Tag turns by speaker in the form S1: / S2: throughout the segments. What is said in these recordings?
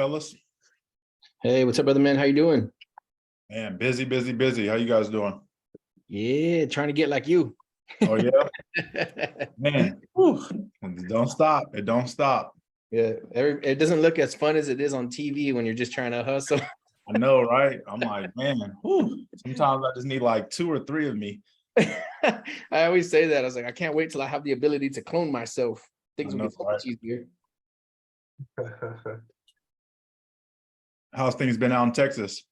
S1: fellas?
S2: Hey, what's up, brother man? How you doing?
S1: Man, busy, busy, busy. How you guys doing?
S2: Yeah, trying to get like you.
S1: Oh yeah, man. Whew. It don't stop. It don't stop.
S2: Yeah, it doesn't look as fun as it is on TV when you're just trying to hustle.
S1: I know, right? I'm like, man. Whew. Sometimes I just need like 2 or 3 of me.
S2: I always say that. I was like, I can't wait till I have the ability to clone myself. Things will
S1: know,
S2: get so
S1: right?
S2: much easier.
S1: How's things been out in Texas?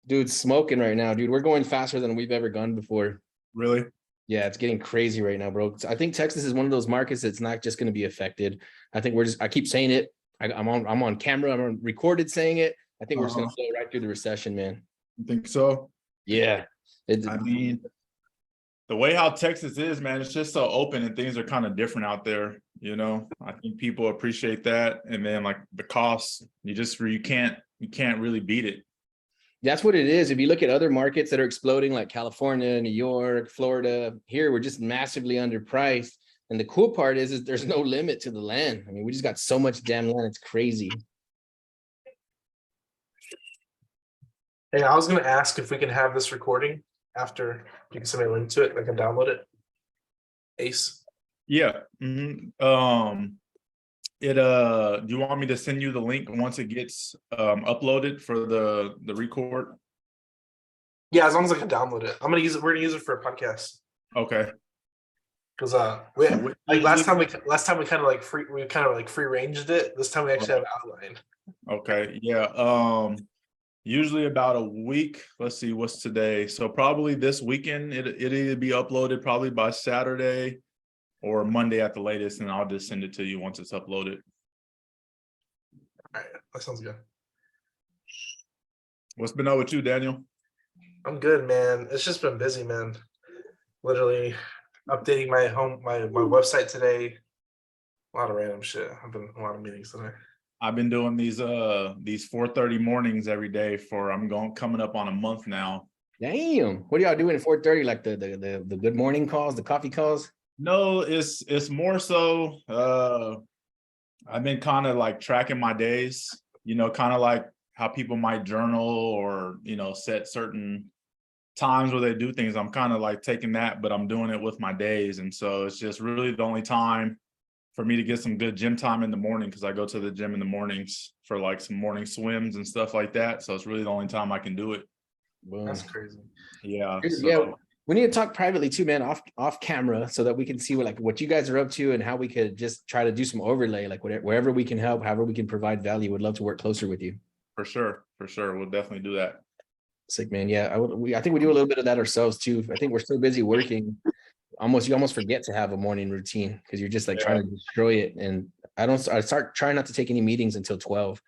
S2: Dude, smoking right now, dude. We're going faster than we've ever gone before.
S1: Really?
S2: Yeah, it's getting crazy right now, bro. I think Texas is one of those markets that's not just going to be affected. I think I keep saying it. I'm on camera. I'm on recorded saying it. I think we're just going to go right through the recession, man.
S1: You think so?
S2: Yeah.
S1: I mean, the way how Texas is, man, it's just so open and things are kind of different out there. You know, I think people appreciate that. And then like the costs, you can't really beat it.
S2: That's what it is. If you look at other markets that are exploding, like California, New York, Florida, here we're just massively underpriced. And the cool part is there's no limit to the land. I mean, we just got so much damn land. It's crazy.
S3: Hey, I was going to ask if we can have this recording after you can send me a link to it. I can download it. Ace.
S1: Yeah. Mm-hmm. Do you want me to send you the link once it gets uploaded for the record?
S3: Yeah, as long as I can download it. We're gonna use it for a podcast.
S1: Okay.
S3: Because last time we kind of like free ranged it. This time we actually have an outline.
S1: Okay. Yeah. Usually about a week. Let's see, what's today? So probably this weekend it'll either be uploaded probably by Saturday or Monday at the latest, and I'll just send it to you once it's uploaded.
S3: All right, that sounds good.
S1: What's been up with you, Daniel?
S3: I'm good, man. It's just been busy, man. Literally updating my website today. A lot of random shit. I've been in a lot of meetings today.
S1: I've been doing these 4:30 mornings every day coming up on a month now.
S2: Damn. What are y'all doing at 4:30? Like the good morning calls, the coffee calls?
S1: No, it's more so I've been kind of like tracking my days, you know, kind of like how people might journal or, you know, set certain times where they do things. I'm kind of like taking that, but I'm doing it with my days. And so it's just really the only time for me to get some good gym time in the morning, because I go to the gym in the mornings for like some morning swims and stuff like that. So it's really the only time I can do it.
S2: Boom.
S3: That's crazy.
S1: Yeah.
S2: Yeah. We need to talk privately too, man, off camera, so that we can see what you guys are up to and how we could just try to do some overlay, like wherever we can help, however we can provide value. Would love to work closer with you.
S1: For sure. We'll definitely do that.
S2: Sick, man. Yeah, I think we do a little bit of that ourselves too. I think we're so busy working, you almost forget to have a morning routine because you're just like trying to destroy it. And I start trying not to take any meetings until 12.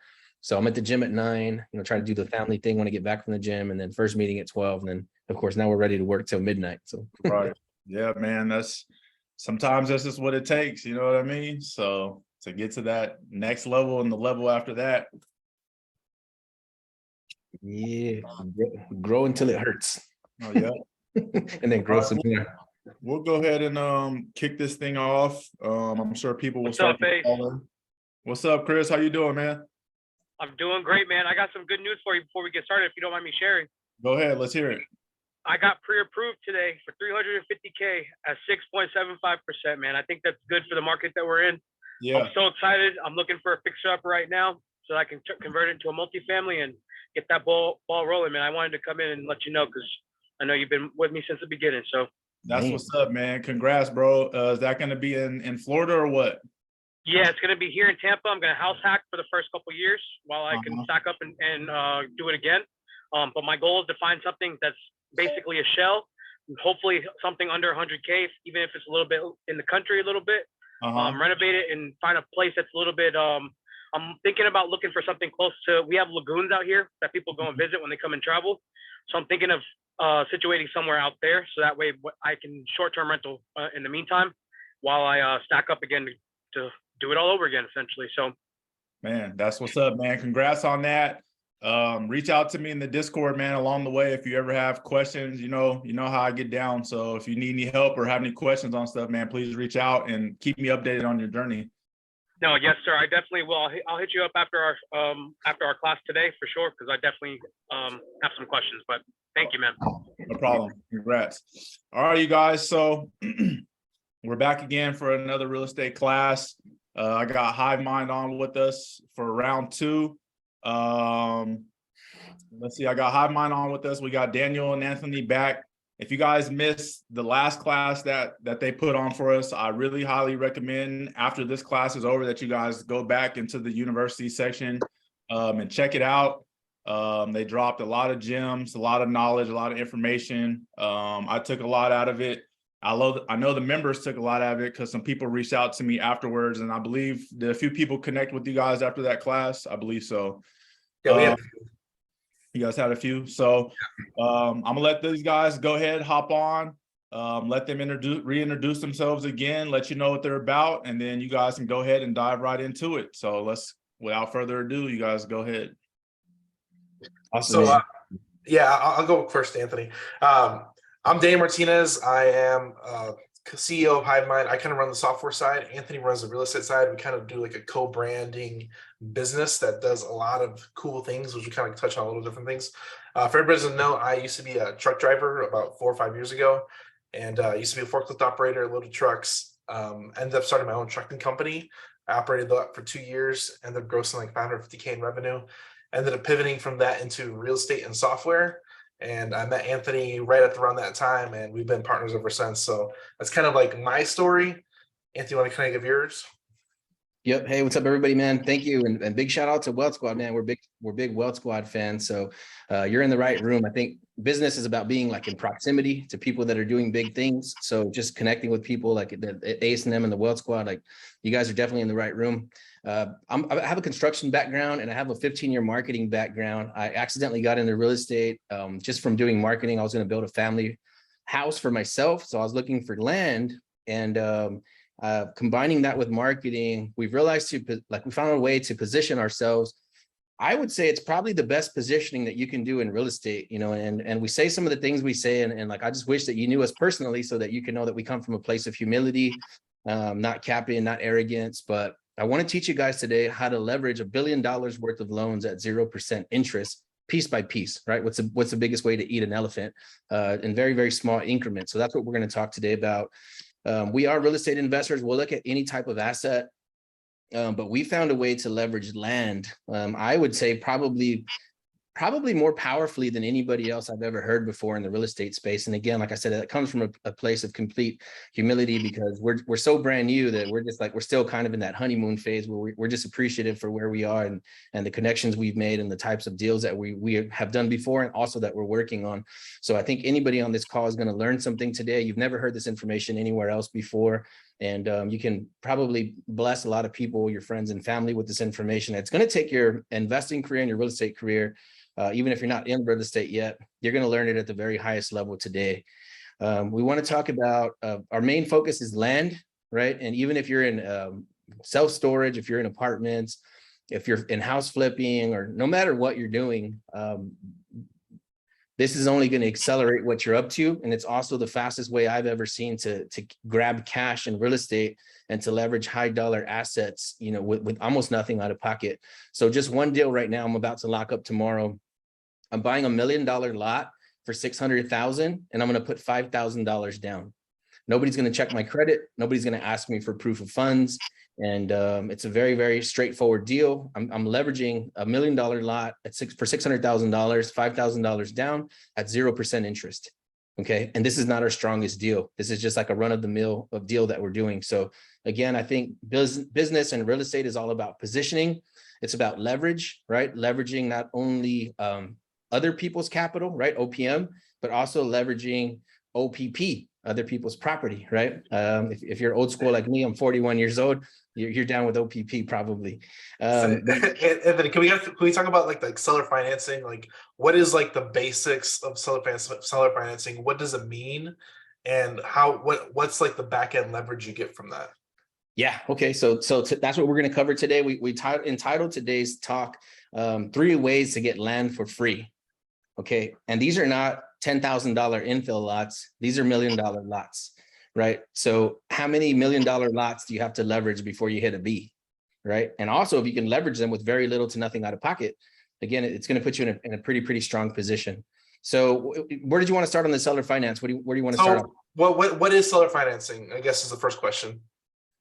S2: So I'm at the gym at 9, you know, try to do the family thing when I get back from the gym, and then first meeting at 12. And then of course now we're ready to work till midnight. So
S1: right. Yeah, man. Sometimes that's just what it takes, you know what I mean? So to get to that next level and the level after that.
S2: Yeah, grow until it hurts.
S1: Oh yeah.
S2: And then grow some more.
S1: We'll go ahead and kick this thing off. I'm sure people will start to call in. What's up, Chris? How you doing, man?
S4: I'm doing great, man. I got some good news for you before we get started, if you don't mind me sharing.
S1: Go ahead. Let's hear it.
S4: I got pre-approved today for $350K at 6.75%, man. I think that's good for the market that we're in.
S1: Yeah.
S4: I'm so excited. I'm looking for a fixer-upper right now so I can convert it into a multifamily and get that ball rolling, man. I wanted to come in and let you know because I know you've been with me since the beginning. So
S1: that's what's up, man. Congrats, bro. Is that going to be in Florida or what?
S4: Yeah, it's going to be here in Tampa. I'm going to house hack for the first couple of years while I can stack up and do it again. But my goal is to find something that's basically a shell, hopefully something under 100K, even if it's a little bit in the country, a little bit. Renovate it and find a place that's a little bit. I'm thinking about looking for something close to. We have lagoons out here that people go and visit when they come and travel. So I'm thinking of situating somewhere out there, so that way I can short-term rental in the meantime while I stack up again to do it all over again, essentially. So,
S1: man, that's what's up, man. Congrats on that. Reach out to me in the Discord, man, along the way. If you ever have questions, you know how I get down. So if you need any help or have any questions on stuff, man, please reach out and keep me updated on your journey.
S4: No, yes, sir. I definitely will. I'll hit you up after our class today for sure, because I definitely have some questions. But thank you, man.
S1: No problem. Congrats. All right, you guys. So we're back again for another real estate class. I got Hivemind on with us for round 2. Let's see. I got Hivemind on with us. We got Daniel and Anthony back. If you guys missed the last class that they put on for us, I really highly recommend after this class is over that you guys go back into the university section and check it out. They dropped a lot of gems, a lot of knowledge, a lot of information. I took a lot out of it. I know the members took a lot out of it because some people reached out to me afterwards, and I believe did a few people connect with you guys after that class? I believe so.
S3: Yeah, we have.
S1: You guys had a few. So I'm gonna let these guys go ahead, hop on, let them reintroduce themselves again, let you know what they're about, and then you guys can go ahead and dive right into it. So without further ado, you guys go ahead.
S2: Awesome.
S3: So yeah, I'll go first, Anthony. I'm Dane Martinez. I am CEO of Hivemind. I kind of run the software side. Anthony runs the real estate side. We kind of do like a co-branding business that does a lot of cool things, which we kind of touch on a little different things. For everybody who doesn't know, I used to be a truck driver about 4 or 5 years ago, and used to be a forklift operator, loaded trucks. Ended up starting my own trucking company. I operated that for 2 years, ended up grossing like $550K in revenue. Ended up pivoting from that into real estate and software. And I met Anthony right at around that time, and we've been partners ever since. So that's kind of like my story. Anthony, want to kind of give yours?
S2: Yep. Hey, what's up, everybody, man? Thank you. And big shout out to Wealth Squad, man. We're big Wealth Squad fans. So you're in the right room. I think business is about being like in proximity to people that are doing big things. So just connecting with people like the Ace and them and the Wealth Squad, like you guys are definitely in the right room. I have a construction background and I have a 15-year marketing background. I accidentally got into real estate just from doing marketing. I was going to build a family house for myself. So I was looking for land, and combining that with marketing, we've realized we found a way to position ourselves. I would say it's probably the best positioning that you can do in real estate, and we say some of the things we say, and like, I just wish that you knew us personally so that you can know that we come from a place of humility, not capping, not arrogance. But I want to teach you guys today how to leverage $1 billion worth of loans at 0% interest, piece by piece, right? What's the biggest way to eat an elephant in very, very small increments. So that's what we're going to talk today about. We are real estate investors. We'll look at any type of asset, but we found a way to leverage land. I would say probably more powerfully than anybody else I've ever heard before in the real estate space. And again, like I said, it comes from a place of complete humility, because we're so brand new that we're still kind of in that honeymoon phase where we're just appreciative for where we are and the connections we've made and the types of deals that we have done before, and also that we're working on. So I think anybody on this call is going to learn something today. You've never heard this information anywhere else before. And you can probably bless a lot of people, your friends and family, with this information. It's going to take your investing career and your real estate career. Even if you're not in real estate yet, you're going to learn it at the very highest level today. We want to talk about our main focus is land, right? And even if you're in self-storage, if you're in apartments, if you're in house flipping, or no matter what you're doing, this is only going to accelerate what you're up to. And it's also the fastest way I've ever seen to grab cash in real estate and to leverage high dollar assets, with almost nothing out of pocket. So just one deal right now, I'm about to lock up tomorrow. I'm buying $1 million lot for $600,000, and I'm going to put $5,000 down. Nobody's going to check my credit. Nobody's going to ask me for proof of funds. And it's a very, very straightforward deal. I'm leveraging $1 million lot for $600,000, $5,000 down at 0% interest. Okay. And this is not our strongest deal. This is just like a run of the mill of deal that we're doing. So again, I think business and real estate is all about positioning. It's about leverage, right? Leveraging not only other people's capital, right? OPM, but also leveraging OPP, other people's property, right? If you're old school like me, I'm 41 years old, you're down with OPP probably.
S3: Anthony, can we talk about like seller financing? Like, what is like the basics of seller financing? What does it mean? And what's like the back end leverage you get from that?
S2: Yeah. Okay. So that's what we're going to cover today. We entitled today's talk, 3 ways to get land for free. Okay. And these are not $10,000 infill lots. These are $1 million lots, right? So how many $1 million lots do you have to leverage before you hit a B? right? And also if you can leverage them with very little to nothing out of pocket, again, it's going to put you in a pretty strong position. So where did you want to start on the seller finance? Where do you want to start on?
S3: What is seller financing? I guess is the first question.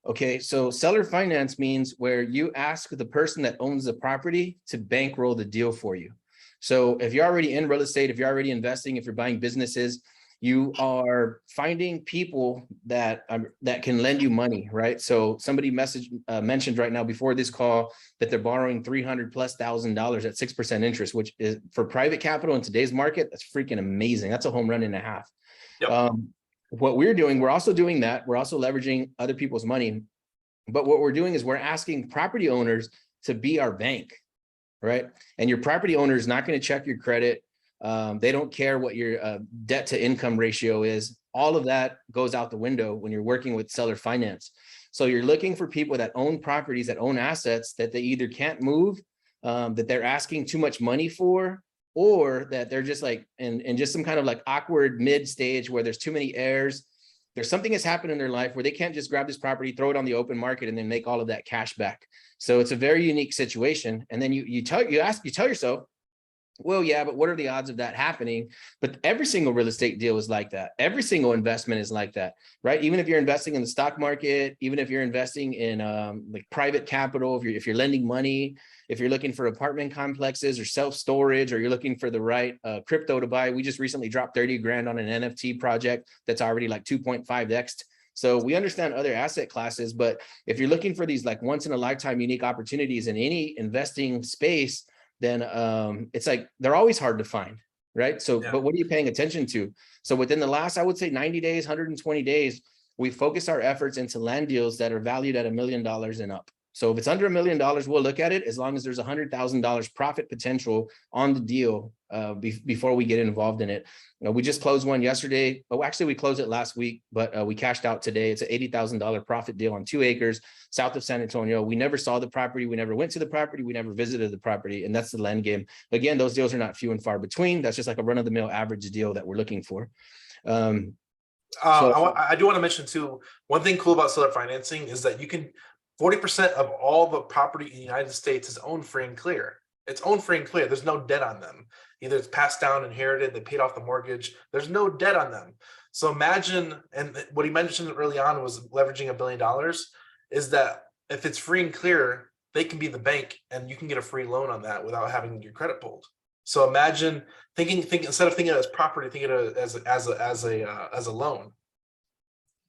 S2: Okay, so seller finance means where you ask the person that owns the property to bankroll the deal for you. So if you're already in real estate, if you're already investing, if you're buying businesses, you are finding people that that can lend you money, right? So somebody mentioned right now before this call that they're borrowing $300,000+ at 6% interest, which is for private capital in today's market, that's freaking amazing. That's a home run and a half.
S3: Yep.
S2: What we're doing, we're also doing that. We're also leveraging other people's money. But what we're doing is we're asking property owners to be our bank, right? And your property owner is not going to check your credit. They don't care what your debt to income ratio is. All of that goes out the window when you're working with seller finance. So you're looking for people that own properties, that own assets that they either can't move, that they're asking too much money for, or that they're just like in just some kind of like awkward mid stage where there's too many heirs. There's something that's happened in their life where they can't just grab this property, throw it on the open market, and then make all of that cash back. So it's a very unique situation. And then you tell yourself, well, yeah, but what are the odds of that happening? But every single real estate deal is like that. Every single investment is like that, right? Even if you're investing in the stock market, even if you're investing in like private capital, if you're lending money, if you're looking for apartment complexes or self-storage, or you're looking for the right crypto to buy. We just recently dropped 30 grand on an NFT project that's already like 2.5x. So we understand other asset classes, but if you're looking for these like once in a lifetime unique opportunities in any investing space, then it's like they're always hard to find, right? So, yeah. But what are you paying attention to? So within the last, I would say 90 days, 120 days, we focus our efforts into land deals that are valued at $1 million and up. So if it's under $1 million, we'll look at it as long as there's $100,000 profit potential on the deal before we get involved in it. We just closed one yesterday. Oh, actually, we closed it last week, but we cashed out today. It's an $80,000 profit deal on 2 acres south of San Antonio. We never saw the property. We never went to the property. We never visited the property. And that's the land game. Again, those deals are not few and far between. That's just like a run-of-the-mill average deal that we're looking for. I
S3: do want to mention too, one thing cool about seller financing is that you can 40% of all the property in the United States is owned free and clear. It's owned free and clear. There's no debt on them. Either it's passed down, inherited, they paid off the mortgage. There's no debt on them. So imagine, and what he mentioned early on was leveraging $1 billion, is that if it's free and clear, they can be the bank and you can get a free loan on that without having your credit pulled. So imagine thinking instead of thinking of it as property, think of it as a loan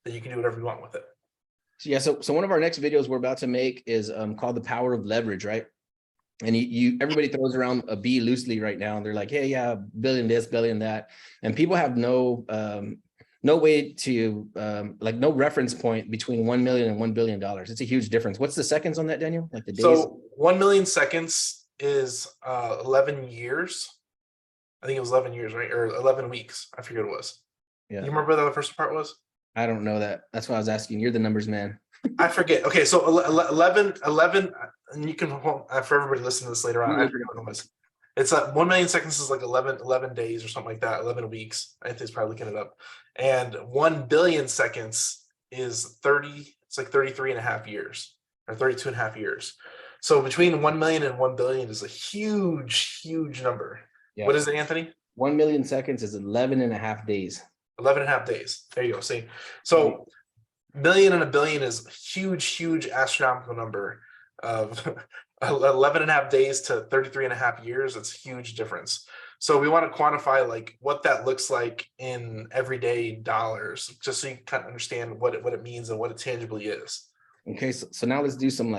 S3: that you can do whatever you want with it.
S2: Yeah, so one of our next videos we're about to make is called The Power of Leverage, right? And everybody throws around a B loosely right now, and they're like, hey, yeah, billion this, billion that. And people have no way to, like no reference point between 1 million and $1 billion. It's a huge difference. What's the seconds on that, Daniel? Like the days?
S3: So 1 million seconds is 11 years. I think it was 11 years, right? Or 11 weeks. I forget what it was. Yeah. You remember what the first part was?
S2: I don't know that. That's why I was asking. You're the numbers man.
S3: I forget. Okay, so 11, and you can, for everybody listening to this later on, I forget what it was. It's like 1 million seconds is like 11 days or something like that, 11 weeks. I think he's probably looking it up. And 1 billion seconds is 30, it's like 33 and a half years or 32 and a half years. So between 1 million and 1 billion is a huge, huge number. Yeah. What is it, Anthony?
S2: 1 million seconds is 11 and a half days.
S3: 11 and a half days. There you go. See, so million and a billion is huge, huge astronomical number of 11 and a half days to 33 and a half years. It's a huge difference. So we want to quantify like what that looks like in everyday dollars, just so you kind of understand what it means and what it tangibly is.
S2: Okay, so now let's do some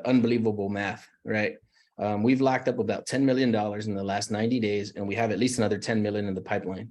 S2: unbelievable math, right? We've locked up about $10 million in the last 90 days, and we have at least another 10 million in the pipeline.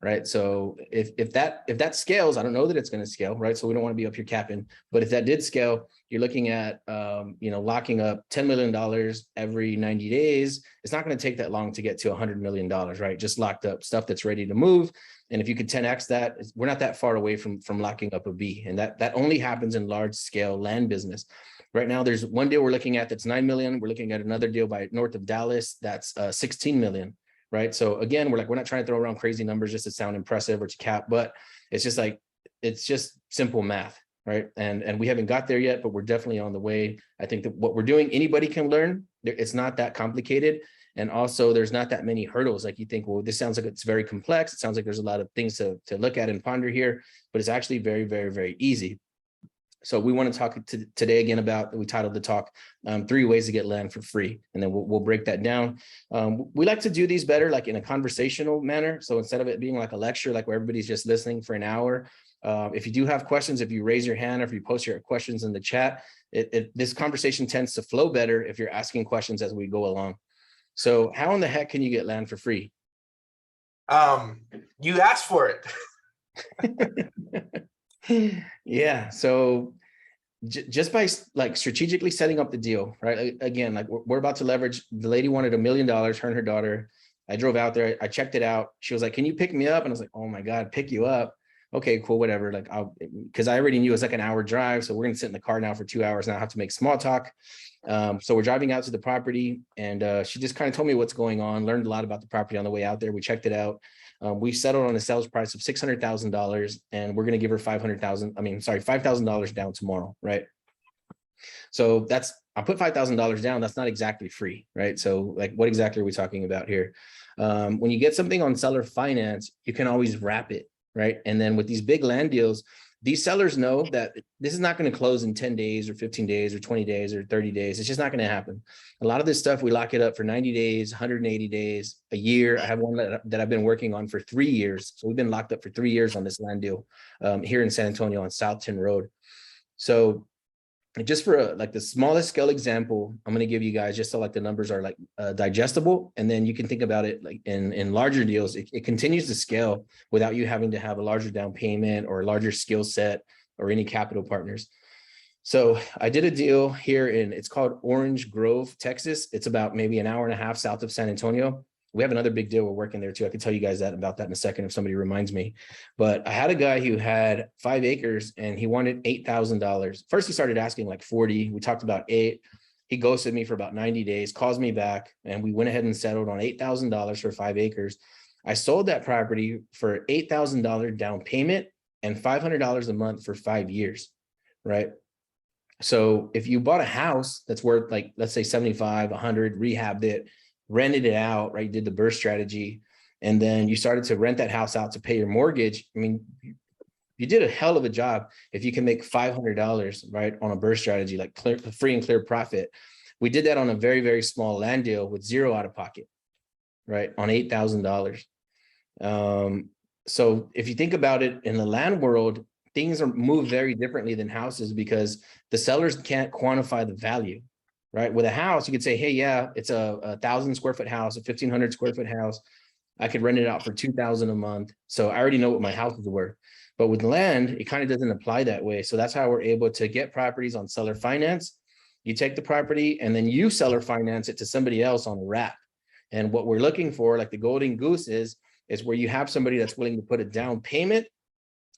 S2: Right. So if that scales, I don't know that it's going to scale. Right. So we don't want to be up here capping. But if that did scale, you're looking at, locking up $10 million every 90 days. It's not going to take that long to get to $100 million. Right. Just locked up stuff that's ready to move. And if you could 10x that, we're not that far away from locking up a B. And that only happens in large scale land business. Right now, there's one deal we're looking at that's 9 million. We're looking at another deal by north of Dallas that's 16 million. Right. So again, we're not trying to throw around crazy numbers just to sound impressive or to cap, but it's just simple math. right? And we haven't got there yet, but we're definitely on the way. I think that what we're doing, anybody can learn. It's not that complicated. And also there's not that many hurdles. Like you think, well, this sounds like it's very complex. It sounds like there's a lot of things to look at and ponder here, but it's actually very, very, very easy. So we want to talk today again about, we titled the talk, 3 ways to get land for free. And then we'll break that down. We like to do these better, like in a conversational manner. So instead of it being like a lecture, like where everybody's just listening for an hour, if you do have questions, if you raise your hand, or if you post your questions in the chat, this conversation tends to flow better if you're asking questions as we go along. So how in the heck can you get land for free?
S3: You asked for it.
S2: Yeah, so just by like strategically setting up the deal, right? Again, like we're about to leverage. The lady wanted $1 million, her and her daughter. I drove out there, I checked it out. She was like, can you pick me up? And I was like, oh my God, pick you up. Okay, cool, whatever. Like because I already knew it was like an hour drive. So we're gonna sit in the car now for 2 hours and I have to make small talk. So we're driving out to the property, and she just kind of told me what's going on, learned a lot about the property on the way out there. We checked it out. We settled on a sales price of $600,000, and we're going to give her $5,000 down tomorrow, right? So I put $5,000 down. That's not exactly free, right? So like, what exactly are we talking about here? When you get something on seller finance, you can always wrap it, right? And then with these big land deals, these sellers know that this is not going to close in 10 days or 15 days or 20 days or 30 days. It's just not going to happen. A lot of this stuff, we lock it up for 90 days, 180 days, a year. I have one that I've been working on for 3 years. So we've been locked up for 3 years on this land deal here in San Antonio on South 10 Road. So just for like the smallest scale example, I'm going to give you guys just so like the numbers are like digestible. And then you can think about it like in larger deals, it continues to scale without you having to have a larger down payment or a larger skill set or any capital partners. So I did a deal here it's called Orange Grove, Texas. It's about maybe an hour and a half south of San Antonio. We have another big deal we're working there too. I can tell you guys about that in a second if somebody reminds me. But I had a guy who had 5 acres and he wanted $8,000. First, he started asking like 40. We talked about 8. He ghosted me for about 90 days, calls me back, and we went ahead and settled on $8,000 for 5 acres. I sold that property for $8,000 down payment and $500 a month for 5 years, right? So if you bought a house that's worth like, let's say 75, 100, rehabbed it, rented it out, right? Did the burst strategy. And then you started to rent that house out to pay your mortgage. I mean, you did a hell of a job if you can make $500, right? On a burst strategy, like free and clear profit. We did that on a very, very small land deal with 0 out of pocket, right? On $8,000. So if you think about it in the land world, things are moved very differently than houses because the sellers can't quantify the value. Right. With a house, you could say, hey, yeah, it's a 1,000 square foot house, a 1,500 square foot house. I could rent it out for $2,000 a month. So I already know what my house is worth. But with land, it kind of doesn't apply that way. So that's how we're able to get properties on seller finance. You take the property and then you seller finance it to somebody else on a wrap. And what we're looking for, like the golden goose is where you have somebody that's willing to put a down payment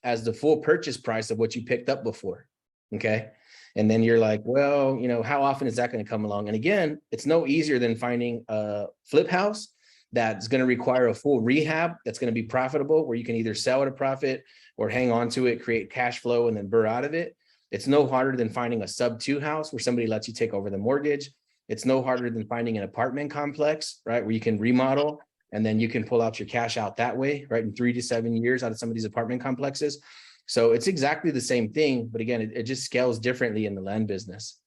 S2: as the full purchase price of what you picked up before. Okay. And then you're like, well, you know, how often is that going to come along? And again, it's no easier than finding a flip house that's going to require a full rehab that's going to be profitable, where you can either sell at a profit or hang on to it, create cash flow, and then burr out of it. It's no harder than finding a sub-2 house where somebody lets you take over the mortgage. It's no harder than finding an apartment complex, right, where you can remodel and then you can pull out your cash out that way, right, in 3 to 7 years out of some of these apartment complexes. So it's exactly the same thing, but again, it just scales differently in the land business.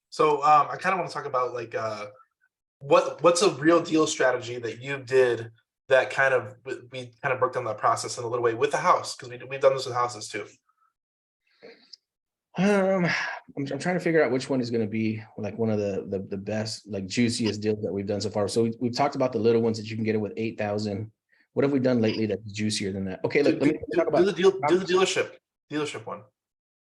S3: So I kind of want to talk about like what's a real deal strategy that you did that we kind of broke down that process in a little way with the house, because we've done this with houses too.
S2: I'm trying to figure out which one is going to be like one of the best, like juiciest deals that we've done so far. So we've talked about the little ones that you can get it with 8,000. What have we done lately that's juicier than that? Okay, let me talk about
S3: do the dealership one.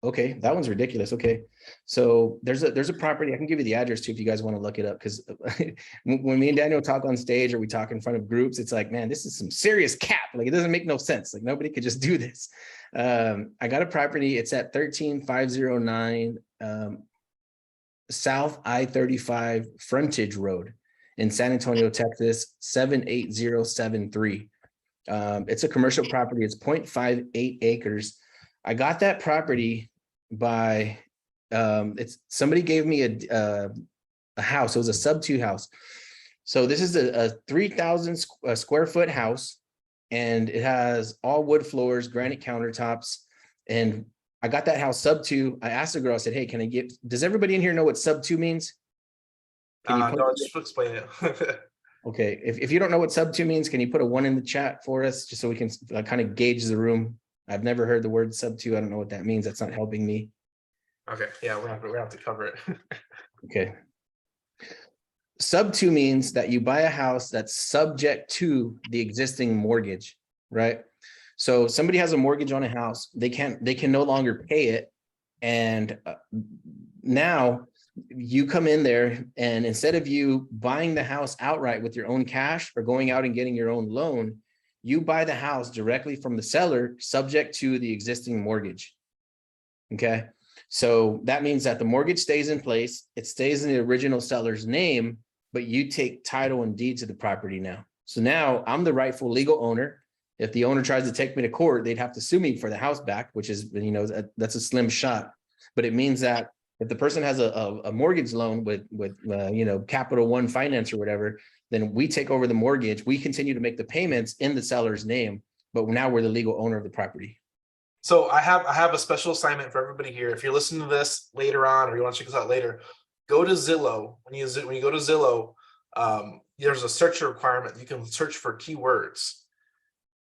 S2: Okay, that one's ridiculous. Okay, so there's a property. I can give you the address too if you guys want to look it up, because when me and Daniel talk on stage or we talk in front of groups, it's like, man, this is some serious cap. Like, it doesn't make no sense. Like, nobody could just do this. I got a property. It's at 13509 South I-35 Frontage Road in San Antonio, Texas, 78073. It's a commercial property. It's 0.58 acres. I got that property by, it's somebody gave me a house. It was a sub-2 house. So this is a 3,000 square foot house, and it has all wood floors, granite countertops. And I got that house sub-2. I asked the girl, I said, hey, can I get, does everybody in here know what sub-2 means? Can you
S3: No, just explain it.
S2: Okay, if you don't know what sub-2 means, can you put a 1 in the chat for us, just so we can kind of gauge the room? I've never heard the word sub-2. I don't know what that means. That's not helping me.
S3: Okay, yeah, we're gonna have to cover it.
S2: Okay. Sub-2 means that you buy a house that's subject to the existing mortgage, right? So somebody has a mortgage on a house, they can no longer pay it. And now you come in there, and instead of you buying the house outright with your own cash or going out and getting your own loan, you buy the house directly from the seller, subject to the existing mortgage. Okay. So that means that the mortgage stays in place. It stays in the original seller's name, but you take title and deed to the property now. So now I'm the rightful legal owner. If the owner tries to take me to court, they'd have to sue me for the house back, which is, you know, that's a slim shot. But it means that if the person has a mortgage loan with you know, Capital One Finance or whatever, then we take over the mortgage. We continue to make the payments in the seller's name, but now we're the legal owner of the property.
S3: So I have a special assignment for everybody here. If you're listening to this later on, or you want to check this out later, go to Zillow. When you go to Zillow, there's a search requirement. You can search for keywords.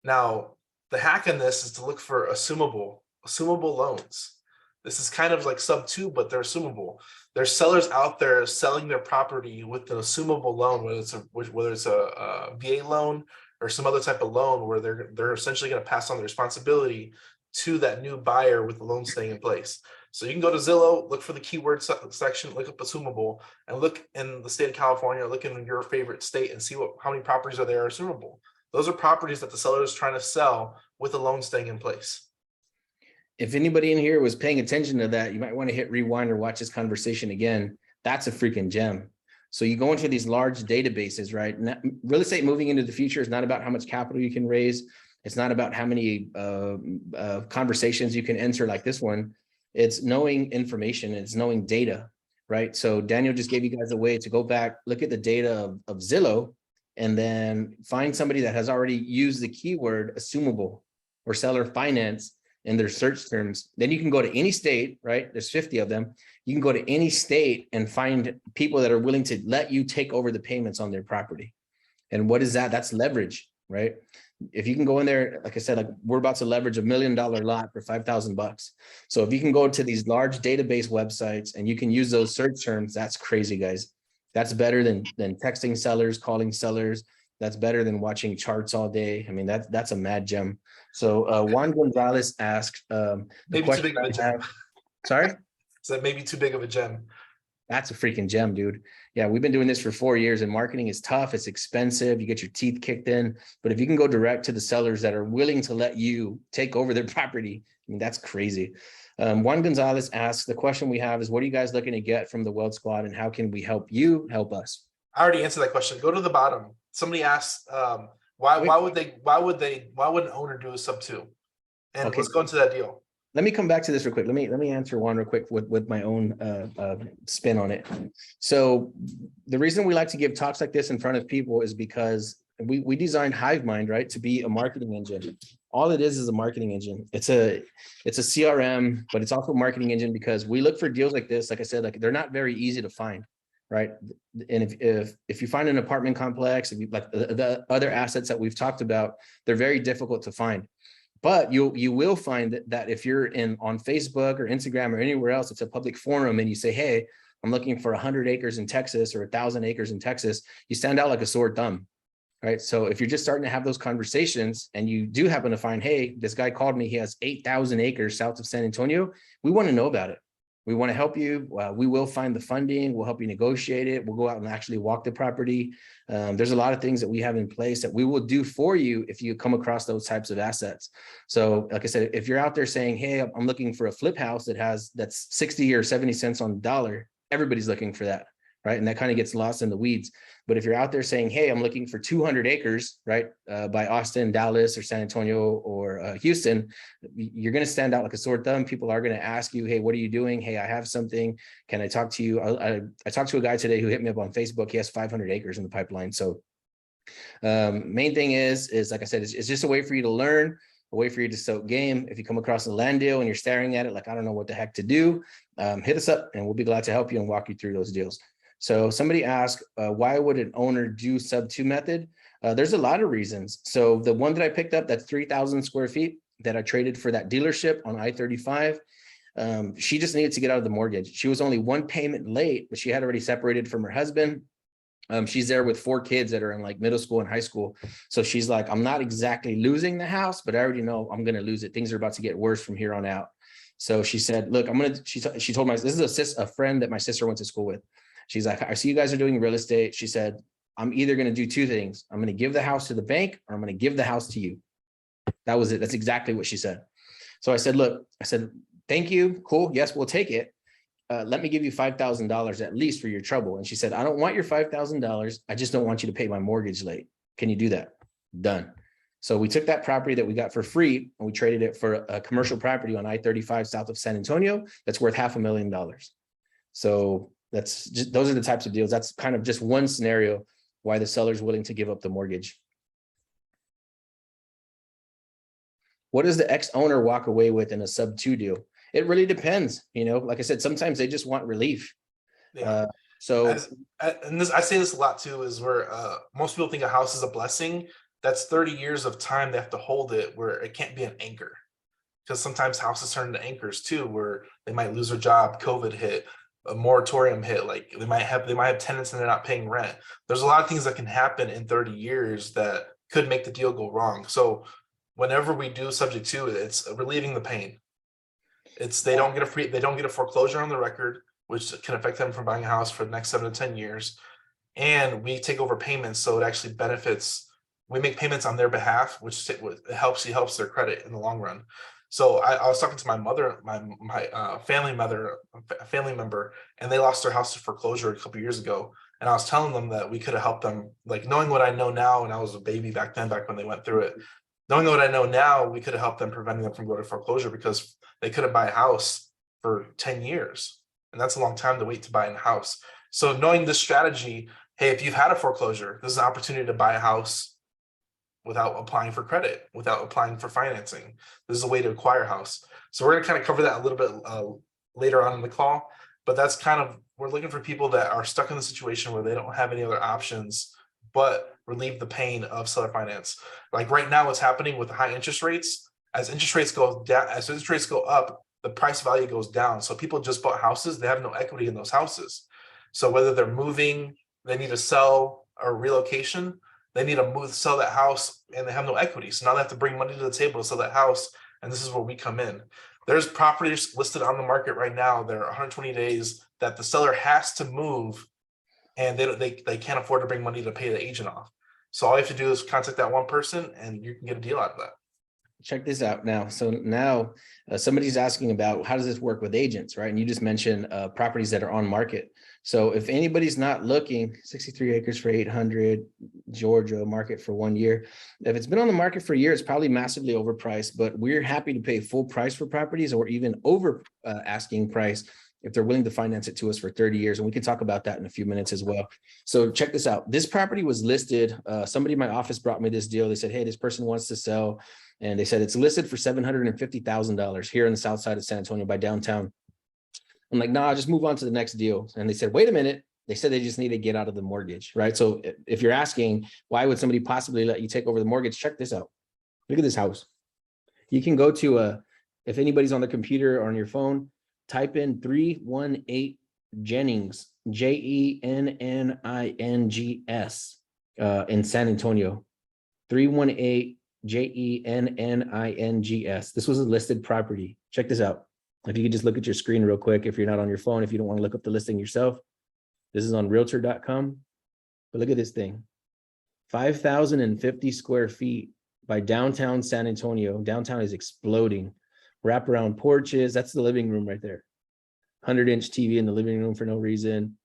S3: Now, the hack in this is to look for assumable loans. This is kind of like sub-2, but they're assumable. There's sellers out there selling their property with an assumable loan, whether it's a VA loan or some other type of loan, where they're essentially going to pass on the responsibility to that new buyer with the loan staying in place. So you can go to Zillow, look for the keyword section, look up assumable, and look in the state of California, look in your favorite state, and see how many properties are there assumable. Those are properties that the seller is trying to sell with a loan staying in place.
S2: If anybody in here was paying attention to that, you might want to hit rewind or watch this conversation again. That's a freaking gem. So you go into these large databases, right? Real estate moving into the future is not about how much capital you can raise. It's not about how many conversations you can enter like this one. It's knowing information, it's knowing data, right? So Daniel just gave you guys a way to go back, look at the data of Zillow, and then find somebody that has already used the keyword assumable or seller finance in their search terms. Then you can go to any state, right? There's 50 of them. You can go to any state and find people that are willing to let you take over the payments on their property. And what is that? That's leverage, right? If you can go in there, like I said, like we're about to leverage $1 million lot for $5,000. So if you can go to these large database websites and you can use those search terms, that's crazy, guys. That's better than texting sellers, calling sellers. That's better than watching charts all day. I mean, that's a mad gem. So Juan Gonzalez asked,
S3: maybe too big of a gem.
S2: Sorry?
S3: So that may be too big of a gem.
S2: That's a freaking gem, dude. Yeah, we've been doing this for 4 years, and marketing is tough. It's expensive. You get your teeth kicked in. But if you can go direct to the sellers that are willing to let you take over their property, I mean, that's crazy. Juan Gonzalez asks, the question we have is, what are you guys looking to get from the Weld Squad, and how can we help you help us?
S3: I already answered that question. Go to the bottom. Somebody asked, why would an owner do a sub-2? And okay, let's go into that deal.
S2: Let me come back to this real quick. Let me answer one real quick with my own spin on it. So the reason we like to give talks like this in front of people is because we designed Hivemind, right, to be a marketing engine. All it is a marketing engine. It's a CRM, but it's also a marketing engine because we look for deals like this. Like I said, like they're not very easy to find, right? And if you find an apartment complex, if you like the other assets that we've talked about, they're very difficult to find. But you will find that if you're on Facebook or Instagram or anywhere else, it's a public forum, and you say, hey, I'm looking for 100 acres in Texas or 1,000 acres in Texas, you stand out like a sore thumb, right? So if you're just starting to have those conversations and you do happen to find, hey, this guy called me, he has 8,000 acres south of San Antonio, we want to know about it. We want to help you. We will find the funding. We'll help you negotiate it. We'll go out and actually walk the property. There's a lot of things that we have in place that we will do for you if you come across those types of assets. So like I said, if you're out there saying, hey, I'm looking for a flip house that's 60 or 70 cents on the dollar, everybody's looking for that, right? And that kind of gets lost in the weeds. But if you're out there saying, hey, I'm looking for 200 acres, right, by Austin, Dallas, or San Antonio, or Houston, you're going to stand out like a sore thumb. People are going to ask you, hey, what are you doing? Hey, I have something. Can I talk to you? I talked to a guy today who hit me up on Facebook. He has 500 acres in the pipeline. So main thing is like I said, it's just a way for you to learn, a way for you to soak game. If you come across a land deal and you're staring at it like, I don't know what the heck to do, hit us up and we'll be glad to help you and walk you through those deals. So somebody asked, why would an owner do sub-2 method? There's a lot of reasons. So the one that I picked up, that's 3,000 square feet that I traded for that dealership on I-35. She just needed to get out of the mortgage. She was only one payment late, but she had already separated from her husband. She's there with 4 kids that are in like middle school and high school. So she's like, I'm not exactly losing the house, but I already know I'm going to lose it. Things are about to get worse from here on out. So she said, look, she told this is a friend that my sister went to school with. She's like, I see you guys are doing real estate. She said, I'm either going to do 2 things. I'm going to give the house to the bank or I'm going to give the house to you. That was it. That's exactly what she said. So I said, look, thank you. Cool. Yes, we'll take it. Let me give you $5,000 at least for your trouble. And she said, I don't want your $5,000. I just don't want you to pay my mortgage late. Can you do that? Done. So we took that property that we got for free and we traded it for a commercial property on I-35 south of San Antonio. That's worth $500,000. So those are the types of deals. That's kind of just one scenario why the seller's willing to give up the mortgage. What does the ex-owner walk away with in a sub-2 deal? It really depends. Like I said, sometimes they just want relief.
S3: Yeah. I say this a lot too, is where most people think a house is a blessing. That's 30 years of time they have to hold it, where it can't be an anchor. Because sometimes houses turn into anchors too, where they might lose their job, COVID hit, a moratorium hit, like they might have tenants and they're not paying rent. There's a lot of things that can happen in 30 years that could make the deal go wrong. So whenever we do subject to it, it's relieving the pain. They don't get a foreclosure on the record, which can affect them from buying a house for the next 7 to 10 years. And we take over payments, so it actually benefits. We make payments on their behalf, which helps their credit in the long run. So I was talking to my mother, my family member, and they lost their house to foreclosure a couple of years ago. And I was telling them that we could have helped them, like knowing what I know now, and I was a baby back when they went through it. Knowing what I know now, we could have helped them, preventing them from going to foreclosure, because they couldn't buy a house for 10 years. And that's a long time to wait to buy a house. So knowing this strategy, hey, if you've had a foreclosure, this is an opportunity to buy a house without applying for credit, without applying for financing. This is a way to acquire a house. So we're going to kind of cover that a little bit later on in the call, but that's kind of, we're looking for people that are stuck in the situation where they don't have any other options but relieve the pain of seller finance. Like right now, what's happening with the high interest rates, as interest rates go down, as interest rates go up, the price value goes down. So people just bought houses, they have no equity in those houses. So whether they're moving, they need to sell, or relocation, they need to sell that house, and they have no equity. So now they have to bring money to the table to sell that house. And this is where we come in. There's properties listed on the market right now. There are 120 days that the seller has to move, and they can't afford to bring money to pay the agent off. So all you have to do is contact that one person and you can get a deal out of that.
S2: Check this out now. So now somebody's asking about how does this work with agents, right? And you just mentioned properties that are on market. So if anybody's not looking, 63 acres for 800, Georgia market for 1 year. If it's been on the market for a year, it's probably massively overpriced, but we're happy to pay full price for properties, or even over asking price if they're willing to finance it to us for 30 years. And we can talk about that in a few minutes as well. So check this out. This property was listed. Somebody in my office brought me this deal. They said, hey, this person wants to sell. And they said it's listed for $750,000 here in the south side of San Antonio by downtown. I'm like, nah, just move on to the next deal. And they said, wait a minute. They said they just need to get out of the mortgage, right? So if you're asking, why would somebody possibly let you take over the mortgage? Check this out. Look at this house. You can go to if anybody's on the computer or on your phone, type in 318 Jennings, Jennings, in San Antonio. 318 Jennings. This was a listed property. Check this out. If you could just look at your screen real quick, if you're not on your phone, if you don't want to look up the listing yourself, this is on realtor.com. But look at this thing. 5,050 square feet by downtown San Antonio. Downtown is exploding. Wraparound porches. That's the living room right there. 100-inch TV in the living room for no reason.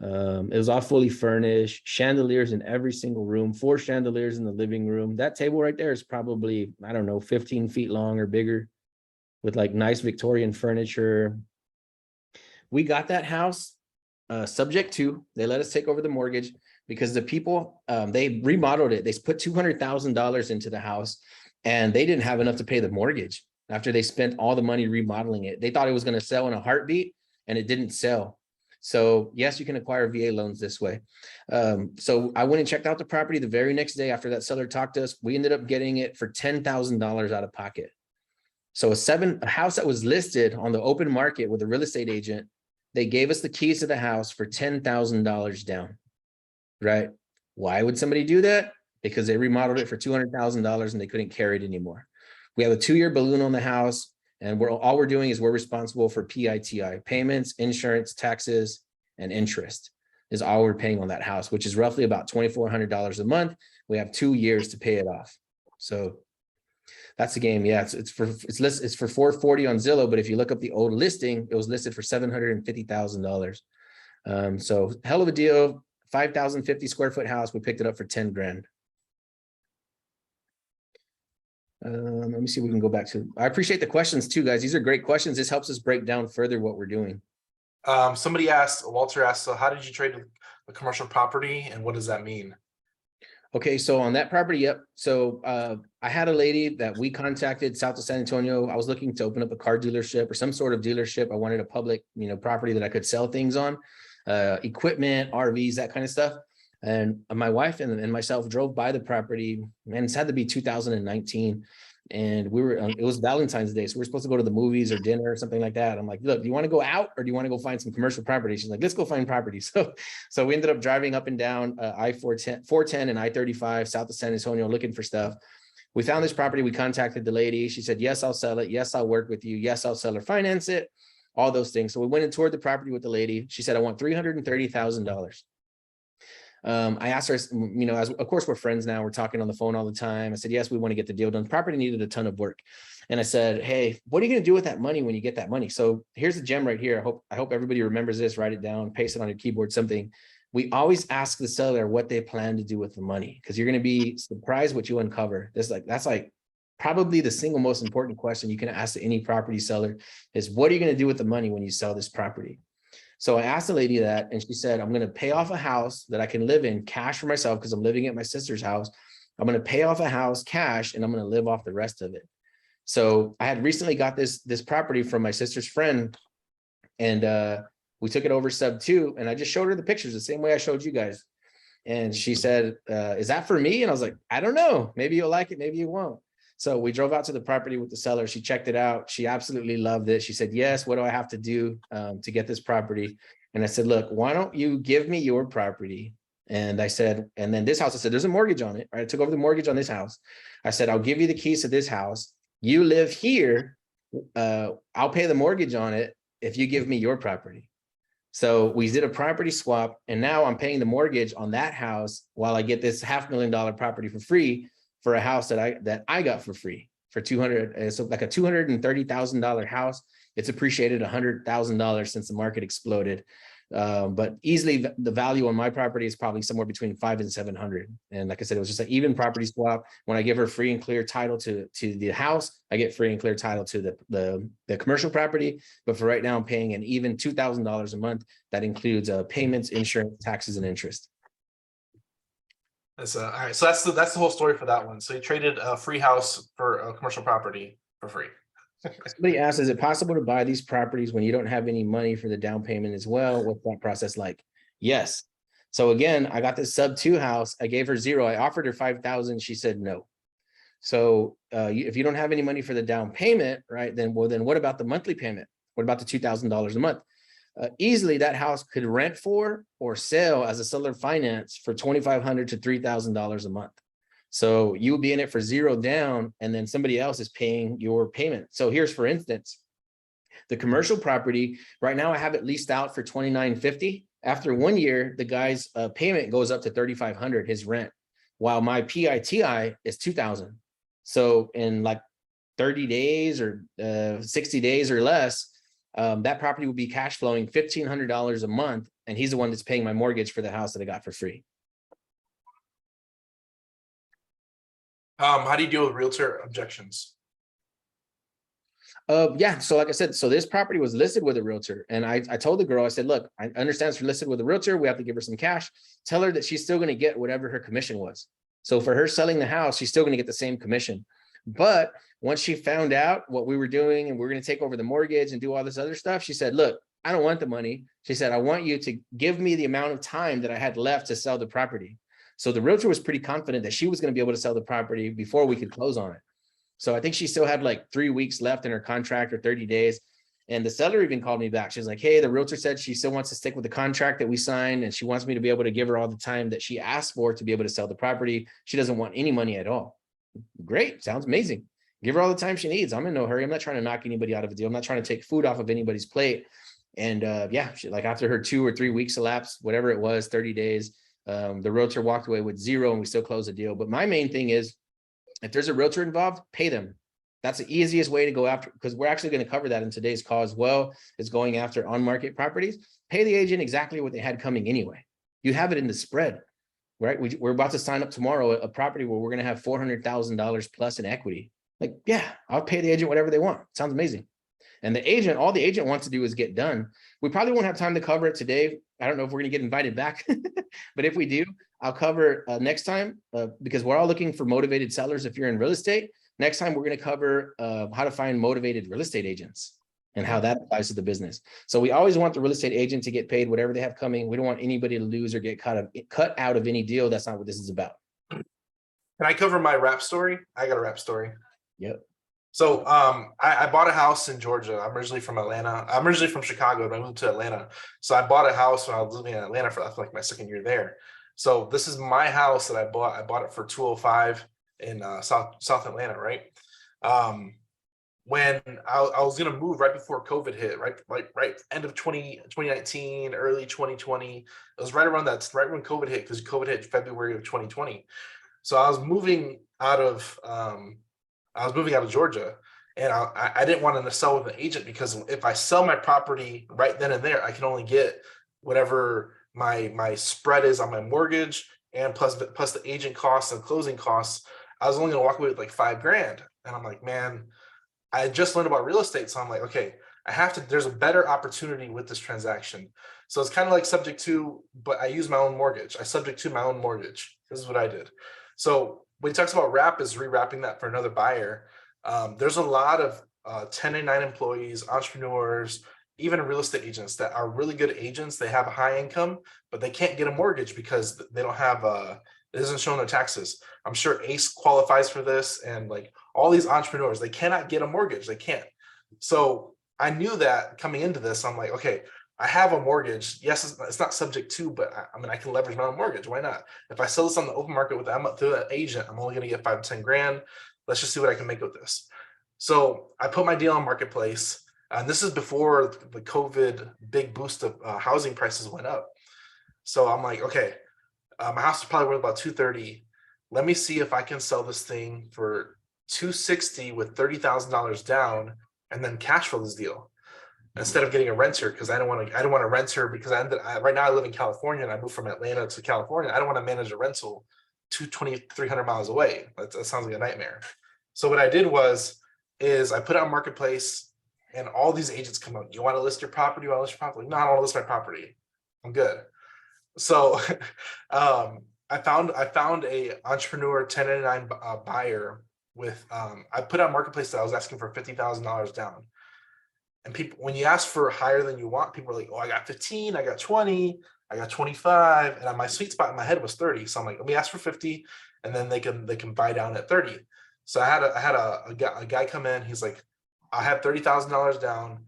S2: It was all fully furnished, chandeliers in every single room, 4 chandeliers in the living room. That table right there is probably, I don't know, 15 feet long or bigger, with like nice Victorian furniture. We got that house subject to, they let us take over the mortgage because the people, they remodeled it. They put $200,000 into the house and they didn't have enough to pay the mortgage after they spent all the money remodeling it. They thought it was going to sell in a heartbeat and it didn't sell. So yes, you can acquire VA loans this way. So I went and checked out the property the very next day after that seller talked to us. We ended up getting it for $10,000 out of pocket. So a house that was listed on the open market with a real estate agent, they gave us the keys to the house for $10,000 down, right? Why would somebody do that? Because they remodeled it for $200,000 and they couldn't carry it anymore. We have a 2-year balloon on the house. And all we're doing is we're responsible for PITI, payments, insurance, taxes, and interest is all we're paying on that house, which is roughly about $2,400 a month. We have 2 years to pay it off. So that's the game. Yeah, it's for $440 on Zillow, but if you look up the old listing, it was listed for $750,000. So hell of a deal. 5,050 square foot house. We picked it up for 10 grand. Let me see if we can go back to, I appreciate the questions too, guys. These are great questions. This helps us break down further what we're doing.
S3: Somebody asked, Walter asked, so how did you trade a commercial property and what does that mean?
S2: Okay, so on that property, yep. So I had a lady that we contacted south of San Antonio. I was looking to open up a car dealership or some sort of dealership. I wanted a public, property that I could sell things on, equipment, RVs, that kind of stuff. And my wife and myself drove by the property, and it's had to be 2019. And we were, it was Valentine's Day. So we were supposed to go to the movies or dinner or something like that. I'm like, look, do you want to go out or do you want to go find some commercial property? She's like, let's go find property. So we ended up driving up and down I-410 and I-35 south of San Antonio looking for stuff. We found this property. We contacted the lady. She said, yes, I'll sell it. Yes, I'll work with you. Yes, I'll sell or finance it. All those things. So we went and toured the property with the lady. She said, I want $330,000. I asked her, as of course we're friends now, we're talking on the phone all the time. I said, yes, we want to get the deal done. Property needed a ton of work. And I said, hey, what are you going to do with that money when you get that money? So here's the gem right here. I hope everybody remembers this, write it down, paste it on your keyboard, something. We always ask the seller what they plan to do with the money, because you're going to be surprised what you uncover. That's like probably the single most important question you can ask to any property seller is, what are you going to do with the money when you sell this property? So I asked the lady that, and she said, I'm going to pay off a house that I can live in cash for myself because I'm living at my sister's house. I'm going to pay off a house cash and I'm going to live off the rest of it. So I had recently got this property from my sister's friend, and we took it over sub 2, and I just showed her the pictures the same way I showed you guys. And she said, is that for me? And I was like, I don't know. Maybe you'll like it. Maybe you won't. So we drove out to the property with the seller. She checked it out. She absolutely loved it. She said, yes, what do I have to do to get this property? And I said, look, why don't you give me your property? And I said, and then this house, I said, there's a mortgage on it, right? I took over the mortgage on this house. I said, I'll give you the keys to this house. You live here. I'll pay the mortgage on it if you give me your property. So we did a property swap, and now I'm paying the mortgage on that house while I get this $500,000 property for free for a house that I got for free for $200,000. So like a $230,000 house. It's appreciated $100,000 since the market exploded. But easily the value on my property is probably somewhere between 500 and 700. And like I said, it was just an even property swap. When I give her free and clear title to the house, I get free and clear title to the commercial property. But for right now, I'm paying an even $2,000 a month. That includes payments, insurance, taxes, and interest.
S3: All right. So that's the whole story for that one. So you traded a free house for a commercial property for free.
S2: Somebody asked, is it possible to buy these properties when you don't have any money for the down payment as well? What's that process like? Yes. So again, I got this sub 2 house. I gave her 0. I offered her 5,000. She said no. So if you don't have any money for the down payment, right, then what about the monthly payment? What about the $2,000 a month? Easily that house could rent for or sell as a seller finance for $2,500 to $3,000 a month. So you'll be in it for 0 down, and then somebody else is paying your payment. So here's, for instance, the commercial property. Right now I have it leased out for $2,950. After 1 year, the guy's payment goes up to $3,500, his rent, while my PITI is $2,000. So in like 30 days or 60 days or less, that property will be cash flowing $1,500 a month and he's the one that's paying my mortgage for the house that I got for free.
S3: How do you deal with realtor objections?
S2: Yeah, so like I said, so this property was listed with a realtor, and I told the girl, I said, look, I understand it's listed with a realtor. We have to give her some cash. Tell her that she's still going to get whatever her commission was. So for her selling the house, she's still going to get the same commission. But once she found out what we were doing and we're going to take over the mortgage and do all this other stuff, she said, look, I don't want the money. She said, I want you to give me the amount of time that I had left to sell the property. So the realtor was pretty confident that she was going to be able to sell the property before we could close on it. So I think she still had like 3 weeks left in her contract or 30 days. And the seller even called me back. She's like, hey, the realtor said she still wants to stick with the contract that we signed, and she wants me to be able to give her all the time that she asked for to be able to sell the property. She doesn't want any money at all. Great. Sounds amazing. Give her all the time she needs. I'm in no hurry. I'm not trying to knock anybody out of a deal. I'm not trying to take food off of anybody's plate. And yeah, like after her 2 or 3 weeks elapsed, whatever it was, 30 days, the realtor walked away with zero and we still closed the deal. But my main thing is, if there's a realtor involved, pay them. That's the easiest way to go after, because we're actually going to cover that in today's call as well, is going after on-market properties. Pay the agent exactly what they had coming anyway. You have it in the spread, right? We're about to sign up tomorrow a property where we're going to have $400,000 plus in equity. Like, yeah, I'll pay the agent whatever they want. Sounds amazing. And the agent, all the agent wants to do is get done. We probably won't have time to cover it today. I don't know if we're going to get invited back, but if we do, I'll cover next time because we're all looking for motivated sellers. If you're in real estate, next time we're going to cover how to find motivated real estate agents and how that applies to the business. So we always want the real estate agent to get paid whatever they have coming. We don't want anybody to lose or get cut out of any deal. That's not what this is about.
S3: Can I cover my rap story? I got a rap story.
S2: Yep.
S3: So I bought a house in Georgia. I'm originally from Atlanta. I'm originally from Chicago, but I moved to Atlanta. So I bought a house when I was living in Atlanta for like my second year there. So this is my house that I bought. I bought it for $205 in South Atlanta, right? When I was gonna move right before COVID hit, right end of 2019, early 2020. It was right around that, right when COVID hit, because COVID hit February of 2020. So I was moving out of Georgia, and I didn't want to sell with an agent, because if I sell my property right then and there, I can only get whatever my spread is on my mortgage, and plus the agent costs and closing costs. I was only gonna walk away with like $5,000, and I'm like, man, I just learned about real estate, so I'm like, okay, there's a better opportunity with this transaction. So it's kind of like subject to, but I use my own mortgage. I subject to my own mortgage. This is what I did. So when he talks about wrap, is rewrapping that for another buyer. There's a lot of 1099 employees, entrepreneurs, even real estate agents that are really good agents. They have a high income, but they can't get a mortgage because they don't have it doesn't show on their taxes. I'm sure ACE qualifies for this, and like all these entrepreneurs, they cannot get a mortgage. They can't. So I knew that coming into this. I'm like, okay, I have a mortgage. Yes, it's not subject to, but I mean, I can leverage my own mortgage. Why not? If I sell this on the open market through an agent, I'm only going to get 5 to 10 grand. Let's just see what I can make with this. So I put my deal on Marketplace, and this is before the COVID big boost of housing prices went up. So I'm like, okay, my house is probably worth about $230. Let me see if I can sell this thing for $260 with $30,000 down, and then cash flow this deal instead of getting a renter, because I don't want to rent her, because right now I live in California and I moved from Atlanta to California. I don't want to manage a rental 300 miles away. That sounds like a nightmare. So what I did is I put it on Marketplace, and all these agents come up. You want to list your property? You want to list your property? No, I don't want to list my property. I'm good. So I found a entrepreneur 1099 buyer with I put on Marketplace that I was asking for $50,000 down. And people, when you ask for higher than you want, people are like, oh, I got 15, I got 20, I got 25. And my sweet spot in my head was 30. So I'm like, let me ask for 50, and then they can buy down at 30. So I had a guy come in. He's like, I have $30,000 down.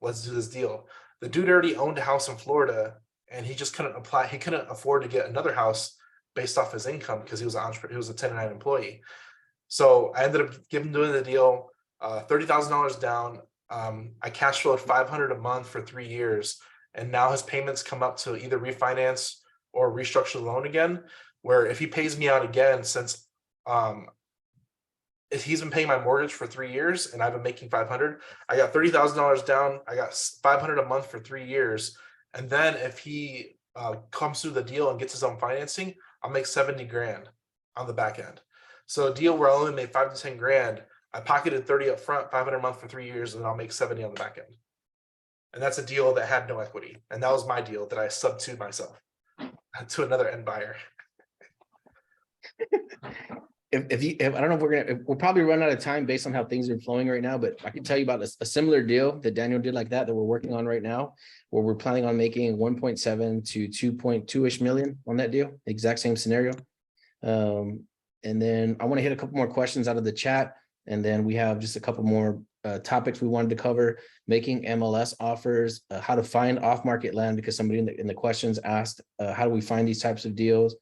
S3: Let's do this deal. The dude already owned a house in Florida, and he just couldn't apply. He couldn't afford to get another house based off his income, because he was an entrepreneur. He was a 1099 employee. So I ended up doing the deal, $30,000 down. I cash flowed $500 a month for 3 years, and now his payments come up to either refinance or restructure the loan again. Where if he pays me out again, since if he's been paying my mortgage for 3 years and I've been making $500, I got $30,000 down. I got $500 a month for 3 years, And then if he comes through the deal and gets his own financing, I'll make 70 grand on the back end. So a deal where I only made 5 to 10 grand, I pocketed 30 up front, 500 a month for 3 years, and then I'll make 70 on the back end. And that's a deal that had no equity. And that was my deal that I subbed to myself to another end buyer.
S2: If I don't know if we'll probably run out of time based on how things are flowing right now, but I can tell you about a similar deal that Daniel did like that we're working on right now, where we're planning on making 1.7 to 2.2-ish million on that deal, exact same scenario. And then I want to hit a couple more questions out of the chat. And then we have just a couple more topics we wanted to cover: making MLS offers, how to find off-market land, because somebody in the questions asked, how do we find these types of deals?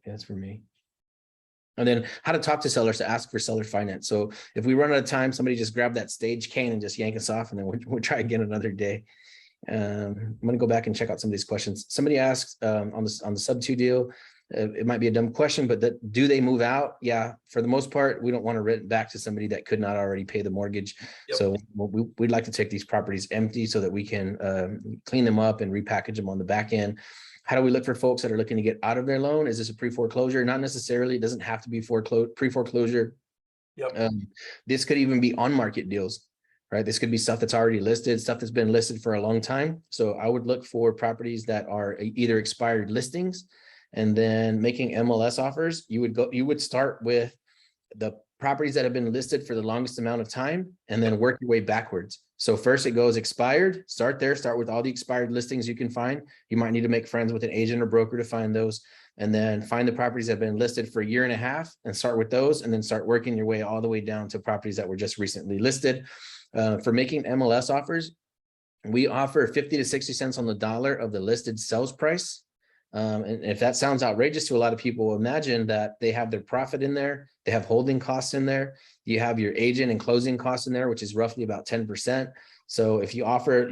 S2: That's for me. And then how to talk to sellers to ask for seller finance. So if we run out of time, somebody just grab that stage cane and just yank us off, and then we'll try again another day. I'm going to go back and check out some of these questions. Somebody asks on the sub 2 deal, it might be a dumb question, but do they move out? Yeah, for the most part, we don't want to rent it back to somebody that could not already pay the mortgage. Yep. So we'd like to take these properties empty so that we can clean them up and repackage them on the back end. How do we look for folks that are looking to get out of their loan? Is this a pre-foreclosure? Not necessarily. It doesn't have to be pre-foreclosure. Yep. This could even be on-market deals, right? This could be stuff that's already listed, stuff that's been listed for a long time. So I would look for properties that are either expired listings, and then making MLS offers. You would start with the properties that have been listed for the longest amount of time, and then work your way backwards. So first it goes expired, start with all the expired listings you can find. You might need to make friends with an agent or broker to find those, and then find the properties that have been listed for a year and a half and start with those, and then start working your way all the way down to properties that were just recently listed. For making MLS offers, we offer 50 to 60 cents on the dollar of the listed sales price. And if that sounds outrageous to a lot of people, imagine that they have their profit in there, they have holding costs in there, you have your agent and closing costs in there, which is roughly about 10%. So if you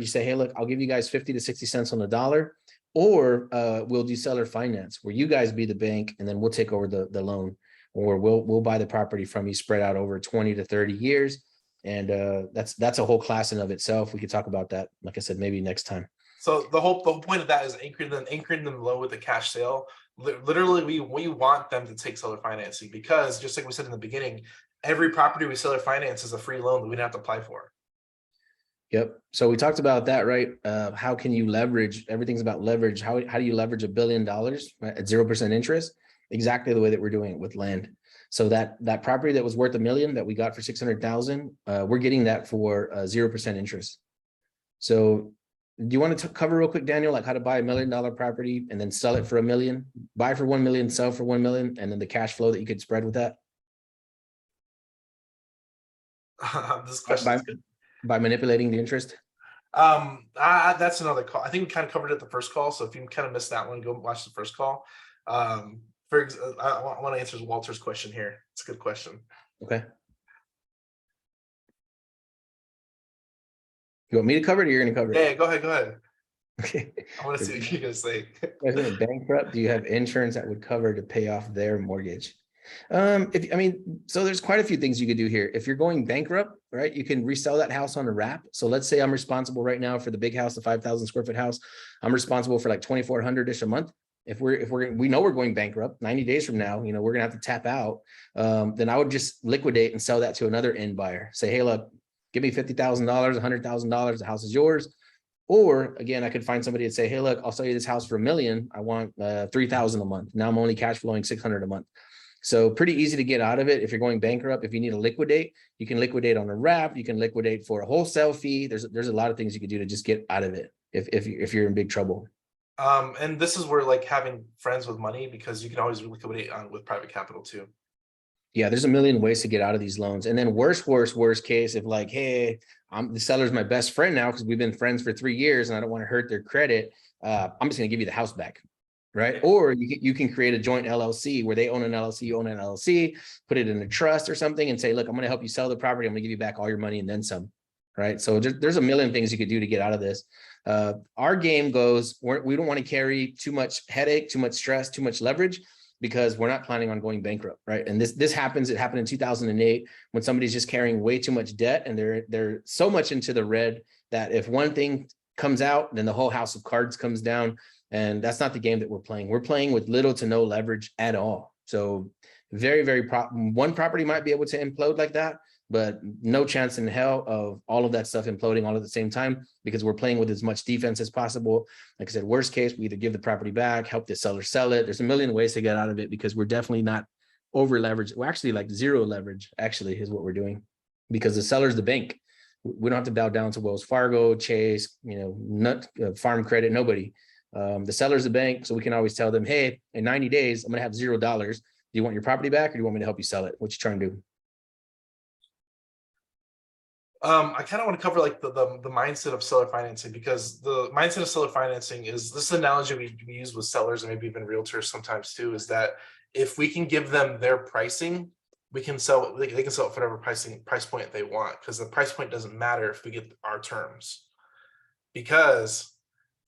S2: say, hey, look, I'll give you guys 50 to 60 cents on the dollar, or we'll do seller finance where you guys be the bank and then we'll take over the loan, or we'll buy the property from you spread out over 20 to 30 years. And that's a whole class in of itself. We could talk about that, like I said, maybe next time.
S3: So the whole point of that is anchoring them low with a cash sale. Literally, we want them to take seller financing, because just like we said in the beginning, every property we seller finance is a free loan that we don't have to apply for.
S2: Yep. So we talked about that, right? How can you leverage? Everything's about leverage. How do you leverage $1 billion at 0% interest? Exactly the way that we're doing it with land. So that property that was worth $1 million that we got for 600,000, we're getting that for 0% interest. So do you want to cover real quick, Daniel, like how to buy $1 million property and then sell it for $1 million, buy for 1 million, sell for 1 million, and then the cash flow that you could spread with that?
S3: This question
S2: by manipulating the interest.
S3: That's another call. I think we kind of covered it the first call. So if you kind of missed that one, go watch the first call. I want to answer Walter's question here. It's a good question.
S2: Okay. You want me to cover it, or you're going to cover it?
S3: Yeah, go ahead.
S2: Okay.
S3: I want to see what you're going to say.
S2: Bankrupt, do you have insurance that would cover to pay off their mortgage? So there's quite a few things you could do here. If you're going bankrupt, right, you can resell that house on a wrap. So let's say I'm responsible right now for the big house, the 5,000 square foot house. I'm responsible for like 2,400-ish a month. If we know we're going bankrupt 90 days from now, we're going to have to tap out. Then I would just liquidate and sell that to another end buyer. Say, hey, look, give me $50,000, $100,000. The house is yours. Or again, I could find somebody and say, hey, look, I'll sell you this house for $1 million. I want $3,000 a month. Now I'm only cash flowing $600 a month. So pretty easy to get out of it. If you're going bankrupt, if you need to liquidate, you can liquidate on a wrap. You can liquidate for a wholesale fee. There's a lot of things you could do to just get out of it if you're in big trouble.
S3: And this is where like having friends with money, because you can always liquidate with private capital too.
S2: Yeah, there's a million ways to get out of these loans. And then worst case, if like, hey, the seller's my best friend now because we've been friends for 3 years and I don't want to hurt their credit, I'm just going to give you the house back, right? Or you can create a joint LLC where they own an LLC, you own an LLC, put it in a trust or something and say, look, I'm going to help you sell the property. I'm going to give you back all your money and then some, right? So there's a million things you could do to get out of this. Our game goes, we don't want to carry too much headache, too much stress, too much leverage, because we're not planning on going bankrupt, right? And this happens. It happened in 2008 when somebody's just carrying way too much debt and they're so much into the red that if one thing comes out, then the whole house of cards comes down. And that's not the game that we're playing. We're playing with little to no leverage at all. So one property might be able to implode like that, but no chance in hell of all of that stuff imploding all at the same time, because we're playing with as much defense as possible. Like I said, worst case, we either give the property back, help the seller sell it. There's a million ways to get out of it, because we're definitely not over leveraged. We're actually like zero leverage, actually, is what we're doing, because the seller's the bank. We don't have to bow down to Wells Fargo, Chase, Farm Credit, nobody. The seller's the bank, so we can always tell them, hey, in 90 days, I'm gonna have $0. Do you want your property back, or do you want me to help you sell it? What you trying to do?
S3: I kind of want to cover like the mindset of seller financing, because the mindset of seller financing is this analogy we use with sellers and maybe even realtors sometimes too, is that if we can give them their pricing, we can sell, they can sell it for whatever price point they want, because the price point doesn't matter if we get our terms. Because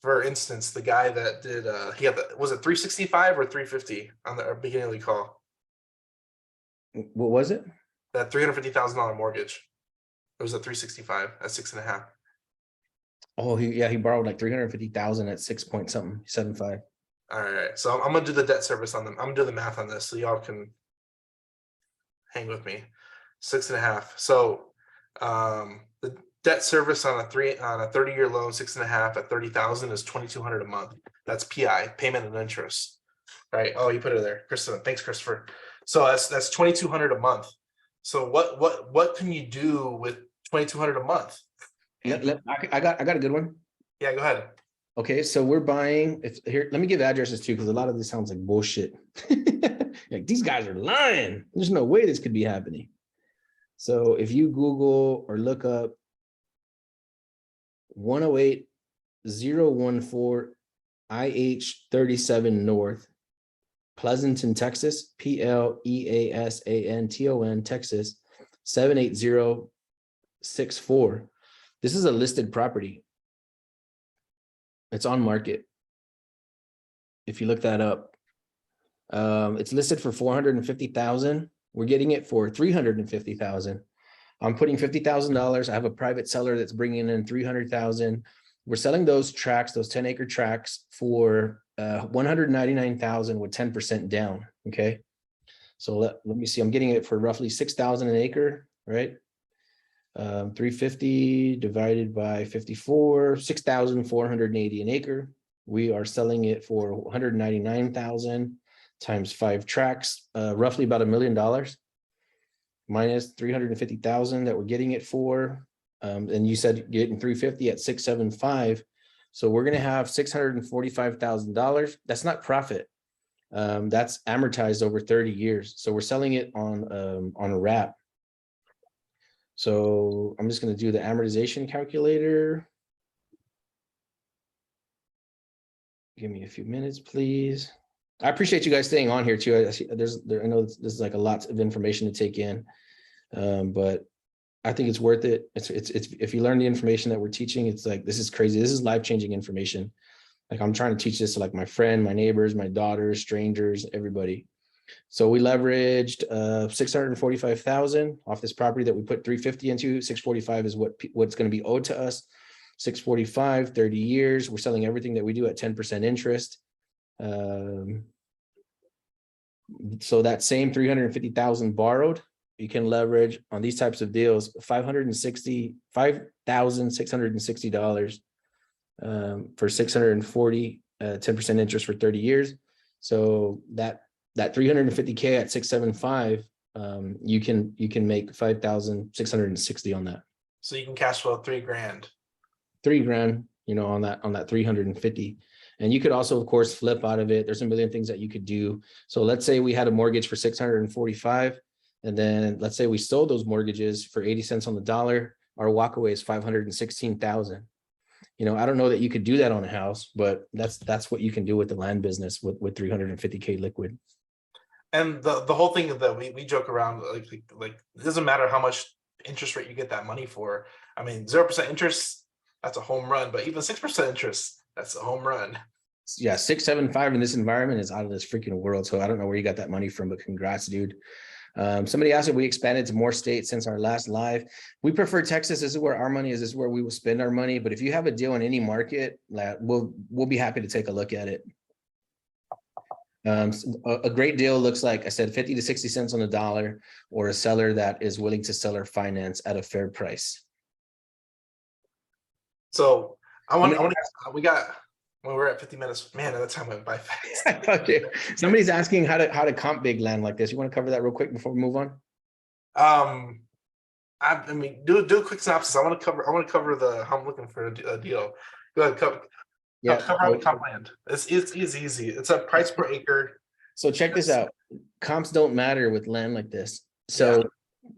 S3: for instance, the guy that did he had was it 365 or 350 on the beginning of the call?
S2: What was it?
S3: That $350,000 mortgage. It was at 365 at 6.5.
S2: Oh, he borrowed like 350,000 at 6 point something, 75.
S3: All right, so I'm gonna do the debt service on them. I'm gonna do the math on this so y'all can hang with me. 6.5. So the debt service on a 30-year loan, 6.5 at 30,000 is 2,200 a month. That's PI, payment and interest. Right. Oh, you put it there, Kristen. Thanks, Christopher. So that's 2,200 a month. So what can you do with 2,200 a month?
S2: I got a good one.
S3: Yeah, go ahead.
S2: Okay, so we're buying. Here, let me give addresses too, because a lot of this sounds like bullshit. Like, these guys are lying. There's no way this could be happening. So if you Google or look up 108-014 IH37 North, Pleasanton, Texas, Pleasanton, Texas, 78064. This is a listed property. It's on market. If you look that up, it's listed for 450,000. We're getting it for 350,000. I'm putting $50,000. I have a private seller that's bringing in 300,000. We're selling those tracts, those 10-acre tracts, for 199,000 with 10% down. Okay, so let me see. I'm getting it for roughly 6,000 an acre, right? 350 divided by 54, 6,480 an acre. We are selling it for 199,000 times 5 tracts, roughly about $1 million, minus 350,000 that we're getting it for. And you said getting 350 at 675. So we're going to have $645,000. That's not profit. That's amortized over 30 years. So we're selling it on a wrap. So I'm just going to do the amortization calculator. Give me a few minutes, please. I appreciate you guys staying on here too. I know this is like a lot of information to take in, but I think it's worth it. It's if you learn the information that we're teaching, it's like, this is crazy. This is life-changing information. Like, I'm trying to teach this to like my friend, my neighbors, my daughters, strangers, everybody. So we leveraged 645,000 off this property that we put 350 into. 645 is what's going to be owed to us. 645, 30 years. We're selling everything that we do at 10% interest. So that same 350,000 borrowed, you can leverage on these types of deals $5,660 for 640, 10% interest for 30 years. So that 350K at 675, you can make 5,660 on that.
S3: So you can cash flow $3,000.
S2: $3,000, on that 350. And you could also, of course, flip out of it. There's a million things that you could do. So let's say we had a mortgage for 645, and then let's say we sold those mortgages for 80 cents on the dollar. Our walkaway is 516,000. I don't know that you could do that on a house, but that's what you can do with the land business with 350K liquid.
S3: And the whole thing that we joke around, like it doesn't matter how much interest rate you get that money for. I mean, 0% interest, that's a home run, but even 6% interest, that's a home run.
S2: Yeah, 675 in this environment is out of this freaking world. So I don't know where you got that money from, but congrats, dude. Somebody asked if we expanded to more states since our last live. We prefer Texas. This is where our money is. This is where we will spend our money. But if you have a deal in any market, we'll be happy to take a look at it. A great deal looks like I said 50 to 60 cents on the dollar, or a seller that is willing to sell or finance at a fair price.
S3: So we got, when we're at 50 minutes, man, that time went by fast.
S2: Okay. Somebody's asking how to comp big land like this. You want to cover that real quick before we move on?
S3: I mean, do a quick synopsis. I want to cover how I'm looking for a deal. Go ahead, cover how we comp land. It's easy. It's a price per acre.
S2: So check this out. Comps don't matter with land like this. So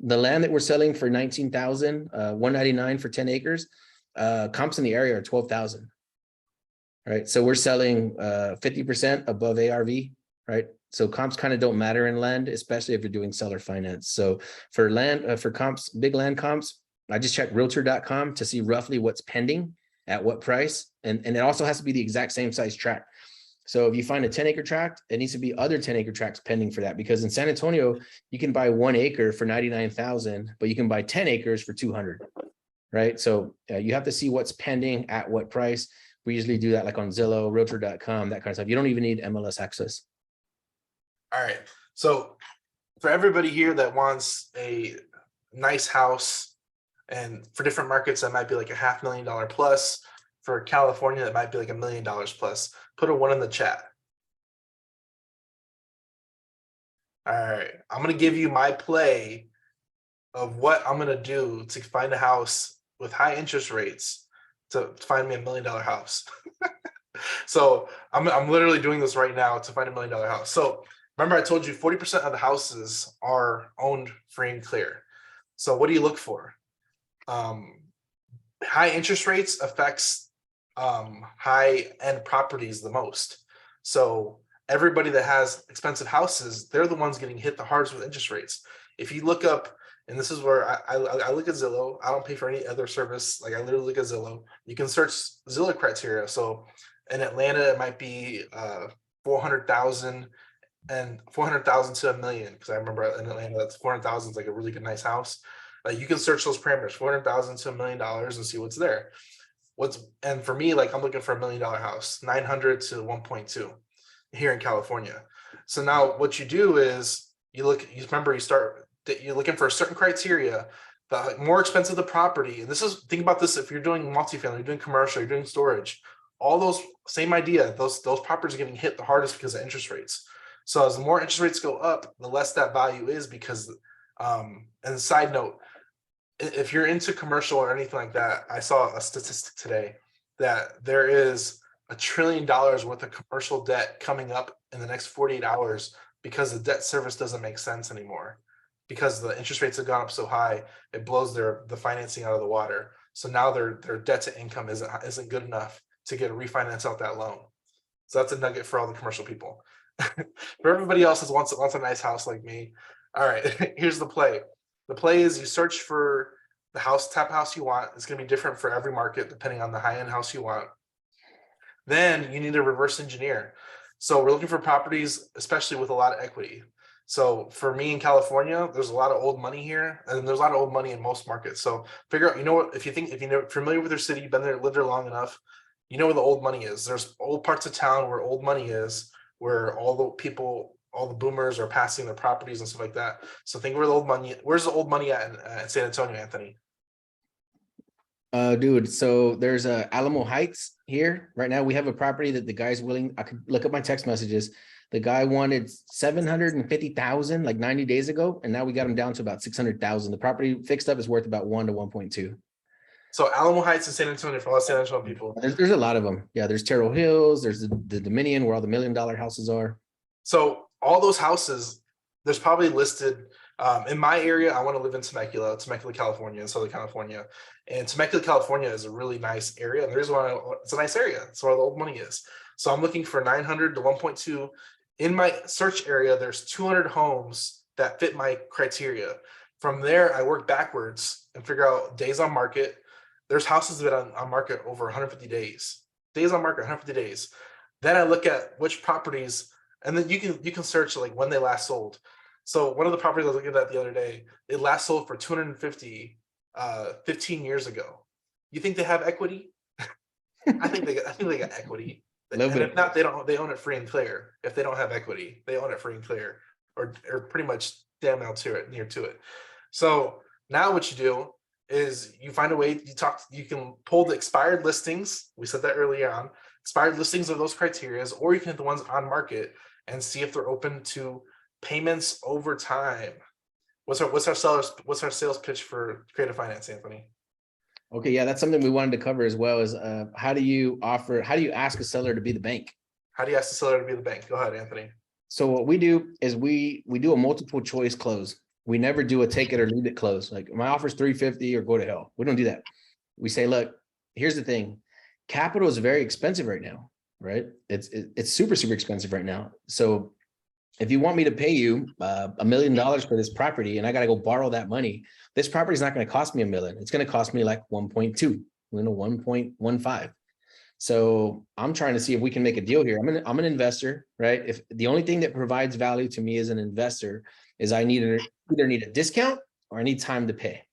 S2: the land that we're selling for 19,000, 199 for 10 acres, comps in the area are 12,000. Right. So we're selling 50% above ARV, right? So comps kind of don't matter in land, especially if you're doing seller finance. So for land, for comps, big land comps, I just checked realtor.com to see roughly what's pending at what price. And it also has to be the exact same size tract. So if you find a 10-acre tract, it needs to be other 10-acre tracts pending for that, because in San Antonio, you can buy 1 acre for 99,000, but you can buy 10 acres for 200, right? So you have to see what's pending at what price. We usually do that like on Zillow, realtor.com, that kind of stuff. You don't even need MLS access.
S3: All right. So for everybody here that wants a nice house, and for different markets, that might be like $500,000 plus. For California, that might be like $1 million plus. Put a 1 in the chat. All right. I'm going to give you my play of what I'm going to do to find a house with high interest rates to find me $1 million house. So I'm literally doing this right now to find $1 million house. So remember, I told you 40% of the houses are owned free and clear. So what do you look for? High interest rates affects high-end properties the most. So everybody that has expensive houses, they're the ones getting hit the hardest with interest rates. If you look up, and this is where I look at Zillow. I don't pay for any other service. Like, I literally look at Zillow. You can search Zillow criteria. So in Atlanta, it might be 400,000 and 400,000 to $1 million. Because I remember in Atlanta, that's 400,000 is like a really good, nice house. You can search those parameters, 400,000 to $1 million, and see what's there. And for me, like, I'm looking for $1 million house, 900 to 1.2 here in California. So now what you do is you're looking for a certain criteria. The more expensive the property, and think about this, if you're doing multifamily, you're doing commercial, you're doing storage, all those, same idea, those properties are getting hit the hardest because of interest rates. So as the more interest rates go up, the less that value is, because and side note, if you're into commercial or anything like that, I saw a statistic today that there is $1 trillion worth of commercial debt coming up in the next 48 hours because the debt service doesn't make sense anymore. Because the interest rates have gone up so high, it blows the financing out of the water. So now their debt to income isn't good enough to get a refinance out that loan. So that's a nugget for all the commercial people. For everybody else that wants a nice house like me, all right, here's the play. The play is you search for the type of house you want. It's going to be different for every market depending on the high-end house you want. Then you need to reverse engineer. So we're looking for properties, especially with a lot of equity. So for me in California, there's a lot of old money here, and there's a lot of old money in most markets. So figure out, if you're familiar with your city, you've been there, lived there long enough, you know where the old money is. There's old parts of town where old money is, where all the boomers are passing their properties and stuff like that. So think where the old money, where's the old money at in San Antonio, Anthony?
S2: Dude, so there's Alamo Heights here. Right now we have a property that the guy's willing, I could look up my text messages. The guy wanted 750,000 like 90 days ago, and now we got him down to about 600,000. The property fixed up is worth about 1 to 1.2.
S3: So Alamo Heights in San Antonio, for all San Antonio people.
S2: There's a lot of them. Yeah, there's Terrell Hills, there's the Dominion where all the $1 million houses are.
S3: So all those houses, there's probably listed in my area. I want to live in Temecula, California, in Southern California. And Temecula, California is a really nice area. And there's it's a nice area. That's where the old money is. So I'm looking for 900 to 1.2. In my search area, there's 200 homes that fit my criteria. From there, I work backwards and figure out days on market. There's houses that are on market over 150 days. Days on market, 150 days. Then I look at which properties, and then you can search like when they last sold. So one of the properties I was looking at the other day, it last sold for 250 15 years ago. You think they have equity? I think they got equity. And if not, they own it free and clear. If they don't have equity, they own it free and clear, or pretty much damn near to it. So now what you do is you find a way, you can pull the expired listings. We said that early on, expired listings of those criterias, or you can hit the ones on market and see if they're open to payments over time. What's our sales pitch for creative finance, Anthony?
S2: Okay, yeah, that's something we wanted to cover as well. Is how do you ask a seller to be the bank?
S3: How do you ask the seller to be the bank? Go ahead, Anthony.
S2: So what we do is we do a multiple choice close. We never do a take it or leave it close. Like my offer's 350 or go to hell. We don't do that. We say, look, here's the thing. Capital is very expensive right now, right? It's super expensive right now. So if you want me to pay you $1 million for this property and I got to go borrow that money, this property is not going to cost me $1 million. It's going to cost me like 1.2, 1.15. So I'm trying to see if we can make a deal here. I'm an investor, right? If the only thing that provides value to me as an investor is I either need a discount or I need time to pay.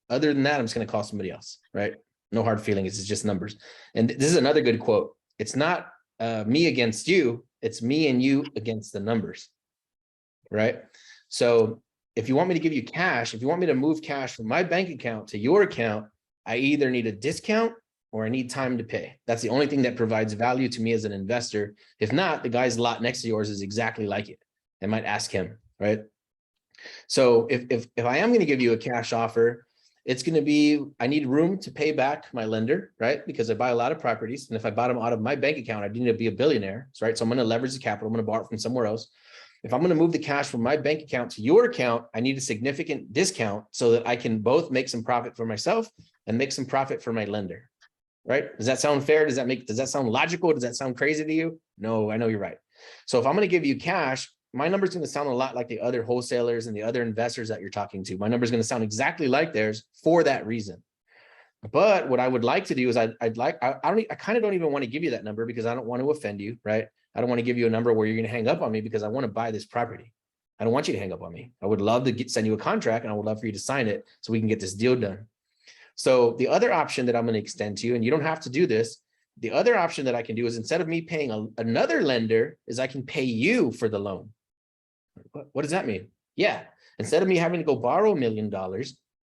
S2: Other than that, I'm just going to call somebody else, right? No hard feelings. It's just numbers. And this is another good quote. It's not me against you. It's me and you against the numbers, right? So if you want me to give you cash, if you want me to move cash from my bank account to your account, I either need a discount or I need time to pay. That's the only thing that provides value to me as an investor. If not, the guy's lot next to yours is exactly like it. I might ask him, right? So if I am going to give you a cash offer, it's going to be, I need room to pay back my lender, right? Because I buy a lot of properties. And if I bought them out of my bank account, I need to be a billionaire, right? So I'm going to leverage the capital. I'm going to borrow it from somewhere else. If I'm going to move the cash from my bank account to your account, I need a significant discount so that I can both make some profit for myself and make some profit for my lender, right? Does that sound fair? Does that sound logical? Does that sound crazy to you? No, I know you're right. So if I'm going to give you cash, my number is going to sound a lot like the other wholesalers and the other investors that you're talking to. My number is going to sound exactly like theirs for that reason. But what I would like to do is I kind of don't even want to give you that number because I don't want to offend you, right? I don't want to give you a number where you're going to hang up on me because I want to buy this property. I don't want you to hang up on me. I would love to send you a contract and I would love for you to sign it so we can get this deal done. So the other option that I'm going to extend to you, and you don't have to do this, the other option that I can do is instead of me paying another lender is I can pay you for the loan. What does that mean? Yeah. Instead of me having to go borrow $1 million,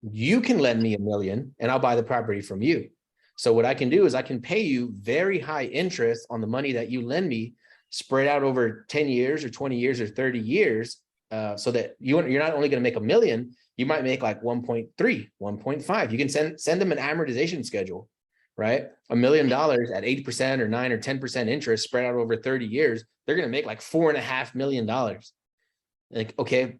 S2: you can lend me $1 million and I'll buy the property from you. So what I can do is I can pay you very high interest on the money that you lend me, spread out over 10 years or 20 years or 30 years, so that you're not only going to make $1 million, you might make like 1.3, 1.5. You can send them an amortization schedule, right? $1 million at 8% or 9 or 10% interest spread out over 30 years. They're going to make like $4.5 million. Like, okay.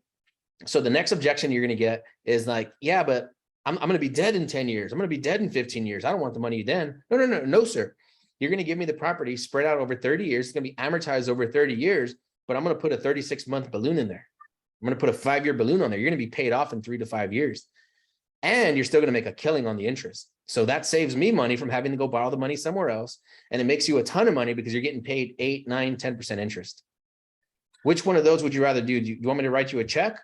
S2: So the next objection you're going to get is like, yeah, but I'm going to be dead in 10 years. I'm going to be dead in 15 years. I don't want the money then. No, sir. You're going to give me the property spread out over 30 years. It's going to be amortized over 30 years, but I'm going to put a 36-month balloon in there. I'm going to put a 5-year balloon on there. You're going to be paid off in 3 to 5 years. And you're still going to make a killing on the interest. So that saves me money from having to go borrow the money somewhere else. And it makes you a ton of money because you're getting paid 8, 9, 10% interest. Which one of those would you rather do? Do you want me to write you a check?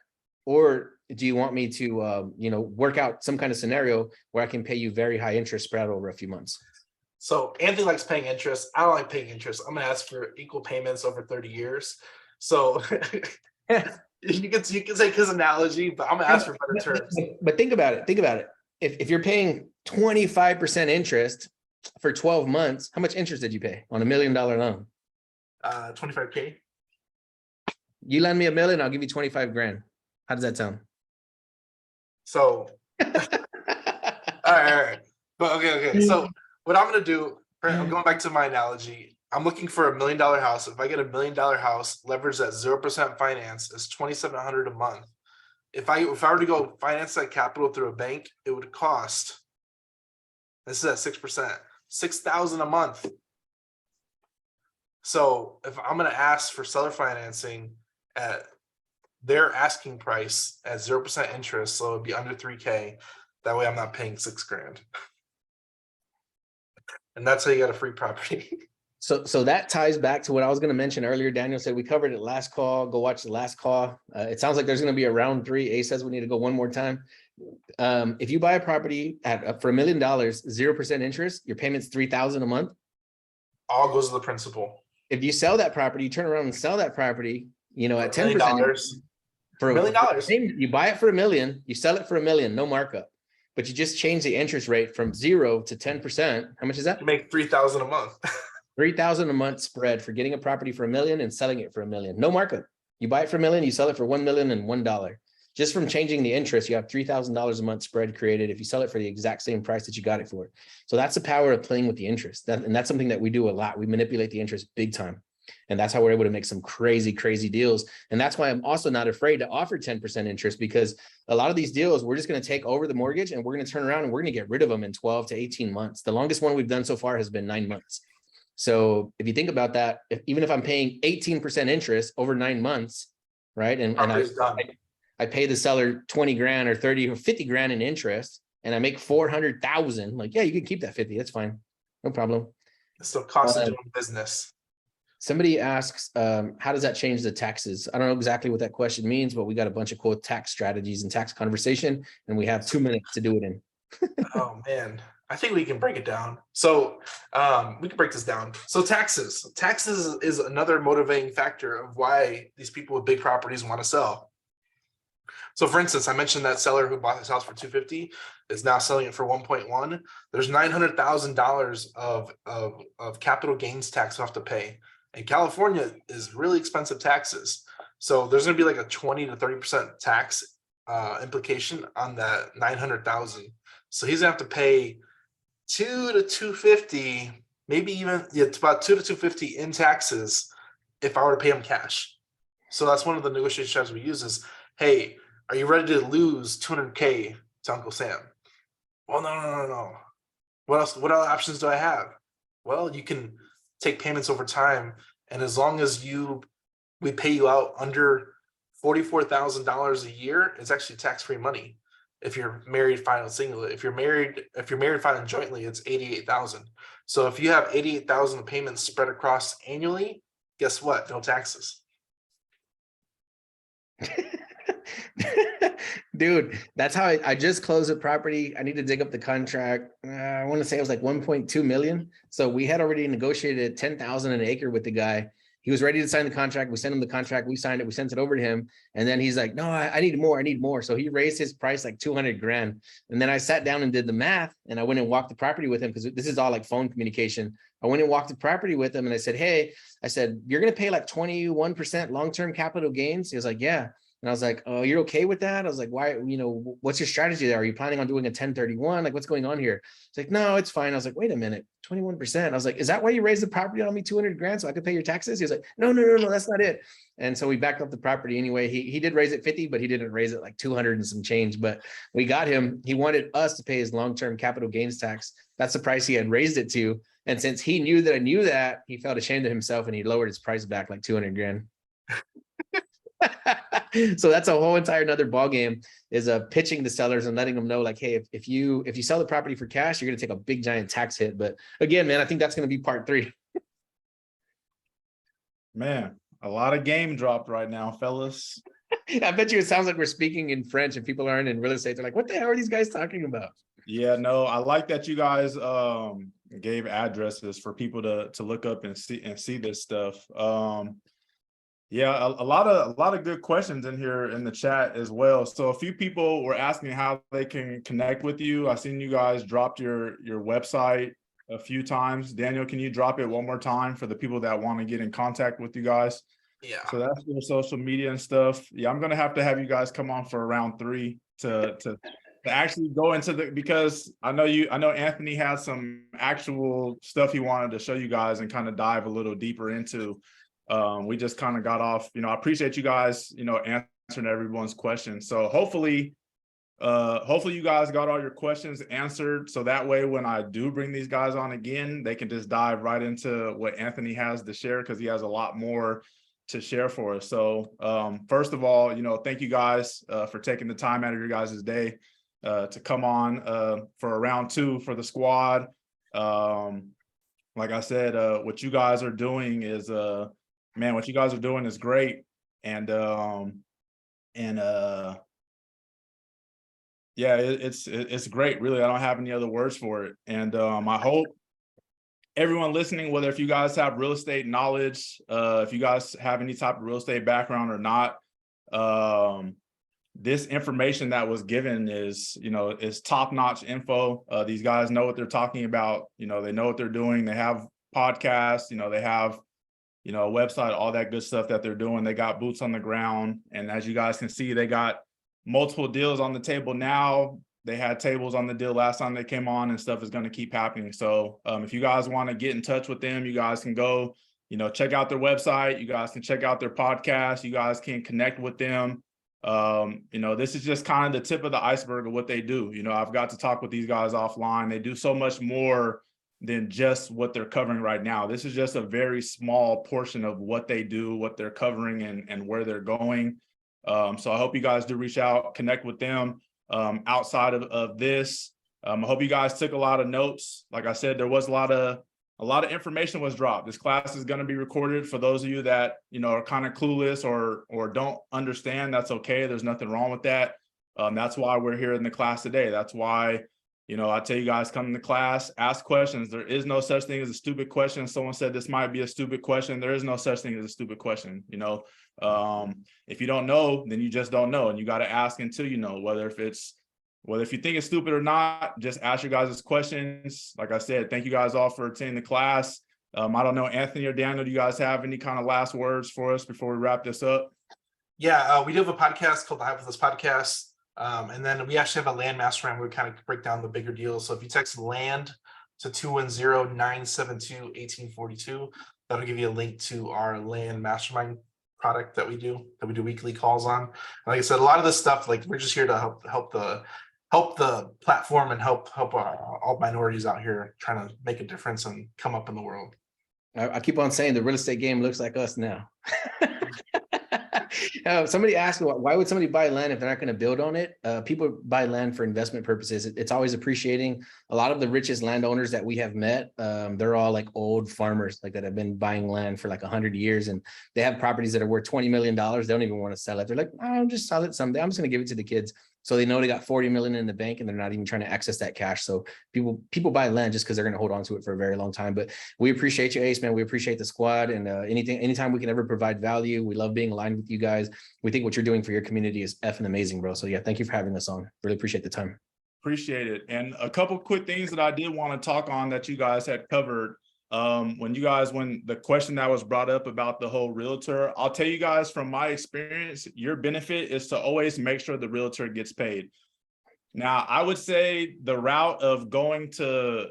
S2: Or do you want me to, work out some kind of scenario where I can pay you very high interest spread out over a few months?
S3: So Anthony likes paying interest. I don't like paying interest. I'm going to ask for equal payments over 30 years. So you can take his analogy, but I'm going to ask for better terms.
S2: But think about it. If you're paying 25% interest for 12 months, how much interest did you pay on $1 million loan?
S3: 25K.
S2: You lend me $1 million, I'll give you 25 grand. How does that sound?
S3: So, all right. But okay. So what I'm going to do, I'm going back to my analogy. I'm looking for $1 million house. If I get $1 million house leveraged at 0% finance, it's $2,700 a month. If I were to go finance that capital through a bank, it would cost, this is at 6%, $6,000 a month. So if I'm going to ask for seller financing at their asking price at 0% interest, so it'd be under 3K. That way I'm not paying $6,000. And that's how you got a free property.
S2: So that ties back to what I was going to mention earlier. Daniel said we covered it last call. Go watch the last call. It sounds like there's going to be a round 3. A says we need to go one more time. If you buy a property for $1 million, 0% interest, your payment's $3,000 a month.
S3: All goes to the principal.
S2: If you sell that property, you turn around and sell that property, you know, at
S3: $1
S2: 10%.
S3: million.
S2: For
S3: $1 million.
S2: You buy it for $1 million, you sell it for $1 million, no markup. But you just change the interest rate from 0 to 10%. How much is that?
S3: You make $3,000 a month.
S2: $3,000 a month spread for getting a property for $1 million and selling it for $1 million. No markup. You buy it for $1 million, you sell it for $1,001,001. Just from changing the interest, you have $3,000 a month spread created if you sell it for the exact same price that you got it for. So that's the power of playing with the interest. And that's something that we do a lot. We manipulate the interest big time. And that's how we're able to make some crazy, crazy deals. And that's why I'm also not afraid to offer 10% interest, because a lot of these deals, we're just going to take over the mortgage and we're going to turn around and we're going to get rid of them in 12 to 18 months. The longest one we've done so far has been 9 months. So if you think about that, even if I'm paying 18% interest over 9 months, right? And I pay the seller 20 grand or 30 or 50 grand in interest, and I make 400,000, like, yeah, you can keep that 50. That's fine. No problem.
S3: It's still cost of doing business.
S2: Somebody asks, how does that change the taxes? I don't know exactly what that question means, but we got a bunch of cool tax strategies and tax conversation, and we have 2 minutes to do it in.
S3: Oh man, I think we can break it down. So we can break this down. So taxes is another motivating factor of why these people with big properties want to sell. So for instance, I mentioned that seller who bought his house for $250 is now selling it for 1.1. There's $900,000 of capital gains tax you have to pay. And California is really expensive taxes. So there's going to be like a 20 to 30% tax implication on that 900,000. So he's gonna have to pay 2 to 250, maybe even it's about 2 to 250 in taxes if I were to pay him cash. So that's one of the negotiation strategies we use is, hey, are you ready to lose 200K to Uncle Sam? Well, no. What else? What other options do I have? Well, you can take payments over time, and as long as we pay you out under $44,000 a year, it's actually tax-free money. If you're married, filing single, if you're married, filing jointly, it's 88,000. So if you have 88,000 payments spread across annually, guess what? No taxes.
S2: Dude, that's how I just closed a property. I need to dig up the contract. I want to say it was like 1.2 million. So we had already negotiated 10,000 an acre with the guy. He was ready to sign the contract. We sent him the contract. We signed it. We sent it over to him. And then he's like, no, I need more. I need more. So he raised his price like 200 grand. And then I sat down and did the math, and I went and walked the property with him, because this is all like phone communication. I went and walked the property with him, and I said, hey, you're going to pay like 21% long-term capital gains. He was like, yeah. And I was like, oh, you're okay with that? I was like, why, what's your strategy there? Are you planning on doing a 1031? Like, what's going on here? It's like, no, it's fine. I was like, wait a minute, 21%. I was like, is that why you raised the property on me 200 grand so I could pay your taxes? He was like, no, that's not it. And so we backed up the property anyway. He did raise it 50, but he didn't raise it like 200 and some change. But we got him. He wanted us to pay his long-term capital gains tax. That's the price he had raised it to. And since he knew that I knew that, he felt ashamed of himself, and he lowered his price back like 200 grand. So that's a whole entire another ball game, is pitching the sellers and letting them know, like, hey, if you sell the property for cash, you're going to take a big giant tax hit. But again, man, I think that's going to be part 3.
S1: Man, a lot of game dropped right now, fellas.
S2: I bet you it sounds like we're speaking in French and people aren't in real estate. They're like, what the hell are these guys talking about?
S1: Yeah, no, I like that you guys gave addresses for people to look up and see this stuff. Yeah, a lot of good questions in here in the chat as well. So a few people were asking how they can connect with you. I've seen you guys dropped your website a few times. Daniel, can you drop it one more time for the people that want to get in contact with you guys?
S3: Yeah.
S1: So that's your social media and stuff. Yeah, I'm gonna have to have you guys come on for round 3 to actually go into because I know Anthony has some actual stuff he wanted to show you guys and kind of dive a little deeper into. We just kind of got off, I appreciate you guys, answering everyone's questions. So hopefully you guys got all your questions answered. So that way, when I do bring these guys on again, they can just dive right into what Anthony has to share, because he has a lot more to share for us. So first of all, thank you guys for taking the time out of your guys' day to come on for a round 2 for the squad. like I said, what you guys are doing is, man, what you guys are doing is great. And yeah, it's great. Really, I don't have any other words for it. And I hope everyone listening, whether if you guys have real estate knowledge, if you guys have any type of real estate background or not, this information that was given is, is top-notch info. These guys know what they're talking about. They know what they're doing. They have podcasts, they have, a website, all that good stuff that they're doing. They got boots on the ground. And as you guys can see, they got multiple deals on the table now. They had tables on the deal last time they came on, and stuff is going to keep happening. So if you guys want to get in touch with them, you guys can go, check out their website. You guys can check out their podcast. You guys can connect with them. This is just kind of the tip of the iceberg of what they do. I've got to talk with these guys offline. They do so much more than just what they're covering right now. This is just a very small portion of what they do, what they're covering, and where they're going. So I hope you guys do reach out, connect with them. Outside of this, I hope you guys took a lot of notes. Like I said, there was a lot of information was dropped. This class is going to be recorded. For those of you that are kind of clueless or don't understand, that's okay. There's nothing wrong with that. That's why we're here in the class today. That's why I tell you guys, come to class, ask questions. There is no such thing as a stupid question. Someone said this might be a stupid question. There is no such thing as a stupid question. If you don't know, then you just don't know, and you got to ask until you know. Whether if you think it's stupid or not, just ask your guys' questions. Like I said, thank you guys all for attending the class. I don't know, Anthony or Daniel, do you guys have any kind of last words for us before we wrap this up?
S3: Yeah, we do have a podcast called the Hype with Us Podcast. And then we actually have a land mastermind where we kind of break down the bigger deals. So if you text land to 210-972-1842, that'll give you a link to our land mastermind product that we do weekly calls on. Like I said, a lot of this stuff, like, we're just here to help the platform and help all minorities out here trying to make a difference and come up in the world.
S2: I keep on saying the real estate game looks like us now. Somebody asked me, why would somebody buy land if they're not going to build on it? People buy land for investment purposes. It's always appreciating. A lot of the richest landowners that we have met, they're all like old farmers, like that have been buying land for like 100 years, and they have properties that are worth $20 million. They don't even want to sell it. They're like, I'll just sell it someday. I'm just going to give it to the kids. So they know they got 40 million in the bank, and they're not even trying to access that cash. So people buy land just because they're going to hold on to it for a very long time. But we appreciate you, Ace, man. We appreciate the squad, and anytime we can ever provide value, we love being aligned with you guys. We think what you're doing for your community is effing amazing, bro. So yeah, thank you for having us on. Really appreciate the time.
S1: Appreciate it. And a couple quick things that I did want to talk on that you guys had covered. When the question that was brought up about the whole realtor, I'll tell you guys from my experience, your benefit is to always make sure the realtor gets paid. Now, I would say the route of going to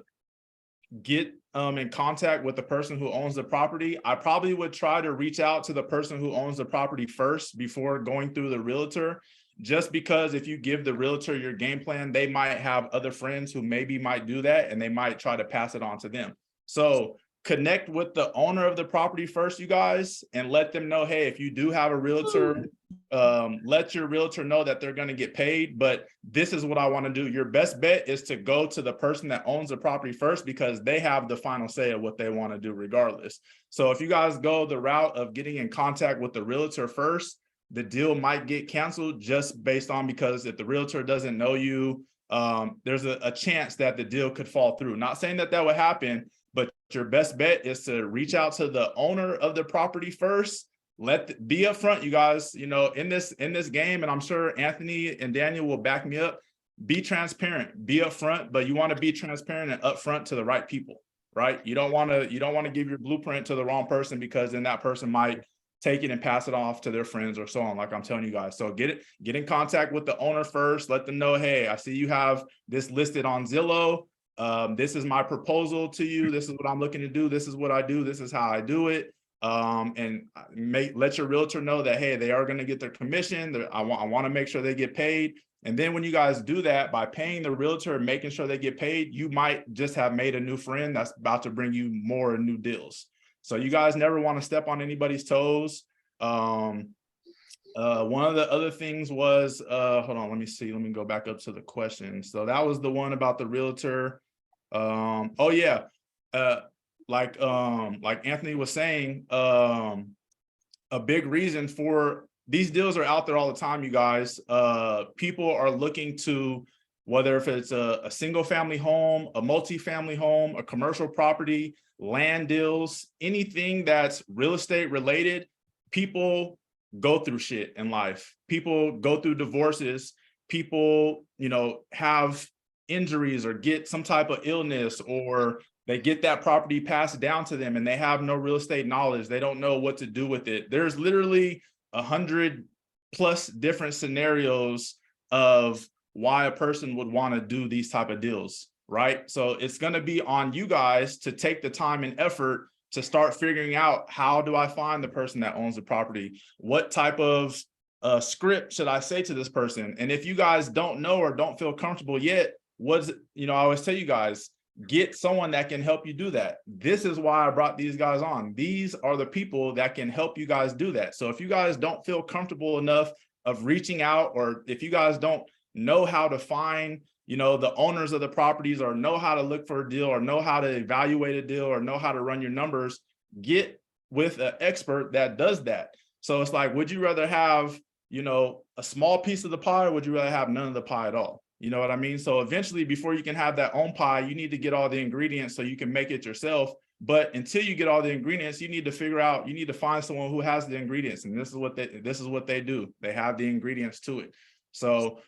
S1: get in contact with the person who owns the property, I probably would try to reach out to the person who owns the property first before going through the realtor. Just because if you give the realtor your game plan, they might have other friends who maybe might do that, and they might try to pass it on to them. So connect with the owner of the property first, you guys, and let them know, hey, if you do have a realtor, let your realtor know that they're going to get paid, but this is what I want to do. Your best bet is to go to the person that owns the property first, because they have the final say of what they want to do regardless. So if you guys go the route of getting in contact with the realtor first, the deal might get canceled just based on, because if the realtor doesn't know you, there's a chance that the deal could fall through. Not saying that would happen, but your best bet is to reach out to the owner of the property first. Be upfront, you guys, in this game, and I'm sure Anthony and Daniel will back me up. Be transparent, be upfront, but you want to be transparent and upfront to the right people, right? You don't want to give your blueprint to the wrong person, because then that person might take it and pass it off to their friends or so on, like I'm telling you guys. So get in contact with the owner first. Let them know, hey, I see you have this listed on Zillow. This is my proposal to you. This is what I'm looking to do. This is what I do. This is how I do it. And let your realtor know that, hey, they are going to get their commission. I want to make sure they get paid. And then when you guys do that, by paying the realtor and making sure they get paid, you might just have made a new friend that's about to bring you more new deals. So you guys never want to step on anybody's toes. One of the other things was, hold on, let me go back up to the question. So that was the one about the realtor. Oh yeah. like Anthony was saying, a big reason for these deals are out there all the time, you guys. People are looking to, whether if it's a single family home, a multi-family home, a commercial property, land deals, anything that's real estate related, people go through shit in life. People go through divorces. People, have injuries or get some type of illness, or they get that property passed down to them and they have no real estate knowledge. They don't know what to do with it. There's literally 100+ different scenarios of why a person would want to do these type of deals, right? So it's going to be on you guys to take the time and effort to start figuring out, how do I find the person that owns the property? What type of script should I say to this person? And if you guys don't know or don't feel comfortable yet, I always tell you guys, get someone that can help you do that. This is why I brought these guys on. These are the people that can help you guys do that. So if you guys don't feel comfortable enough of reaching out, or if you guys don't know how to find, the owners of the properties, or know how to look for a deal, or know how to evaluate a deal, or know how to run your numbers, get with an expert that does that. So it's like, would you rather have, a small piece of the pie, or would you rather have none of the pie at all? You know what I mean? So eventually, before you can have that own pie, you need to get all the ingredients so you can make it yourself. But until you get all the ingredients, you need to find someone who has the ingredients. And this is what they do. They have the ingredients to it. So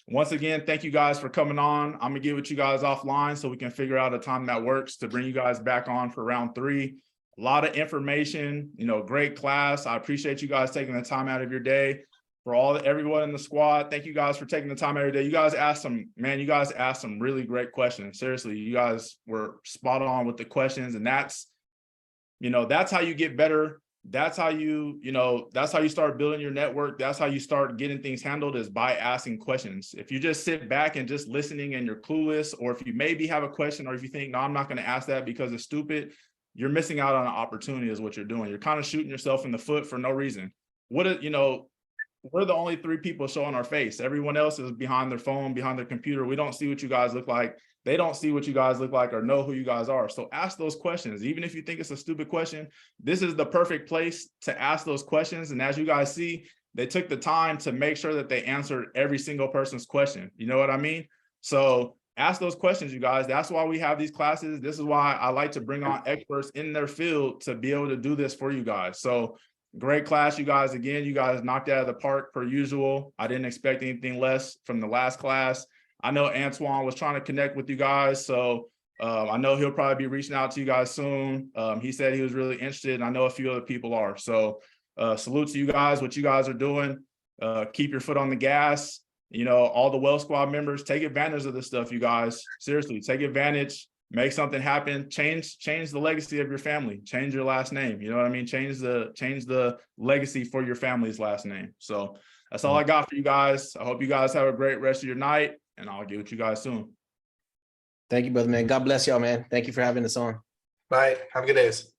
S1: once again, thank you guys for coming on. I'm gonna get with you guys offline so we can figure out a time that works to bring you guys back on for round 3. A lot of information, great class. I appreciate you guys taking the time out of your day. For everyone in the squad, thank you guys for taking the time every day. You guys asked some really great questions. Seriously, you guys were spot on with the questions, and that's how you get better. That's how you start building your network. That's how you start getting things handled, is by asking questions. If you just sit back and just listening and you're clueless, or if you maybe have a question, or if you think, no, I'm not going to ask that because it's stupid, you're missing out on an opportunity is what you're doing. You're kind of shooting yourself in the foot for no reason. We're the only 3 people showing our face. Everyone else is behind their phone, behind their computer. We don't see what you guys look like. They don't see what you guys look like or know who you guys are. So ask those questions. Even if you think it's a stupid question, this is the perfect place to ask those questions. And as you guys see, they took the time to make sure that they answered every single person's question. You know what I mean? So ask those questions, you guys. That's why we have these classes. This is why I like to bring on experts in their field to be able to do this for you guys. So great class, you guys. Again, you guys knocked it out of the park per usual. I didn't expect anything less from the last class. I know Antoine was trying to connect with you guys, so I know he'll probably be reaching out to you guys soon. He said he was really interested, and I know a few other people are. So salute to you guys, what you guys are doing. Keep your foot on the gas. All the Well Squad members, take advantage of this stuff, you guys. Seriously, take advantage. Make something happen. Change the legacy of your family. Change your last name. You know what I mean? Change the legacy for your family's last name. So that's all I got for you guys. I hope you guys have a great rest of your night, and I'll get with you guys soon.
S2: Thank you, brother, man. God bless y'all, man. Thank you for having us on.
S3: Bye. Have a good days.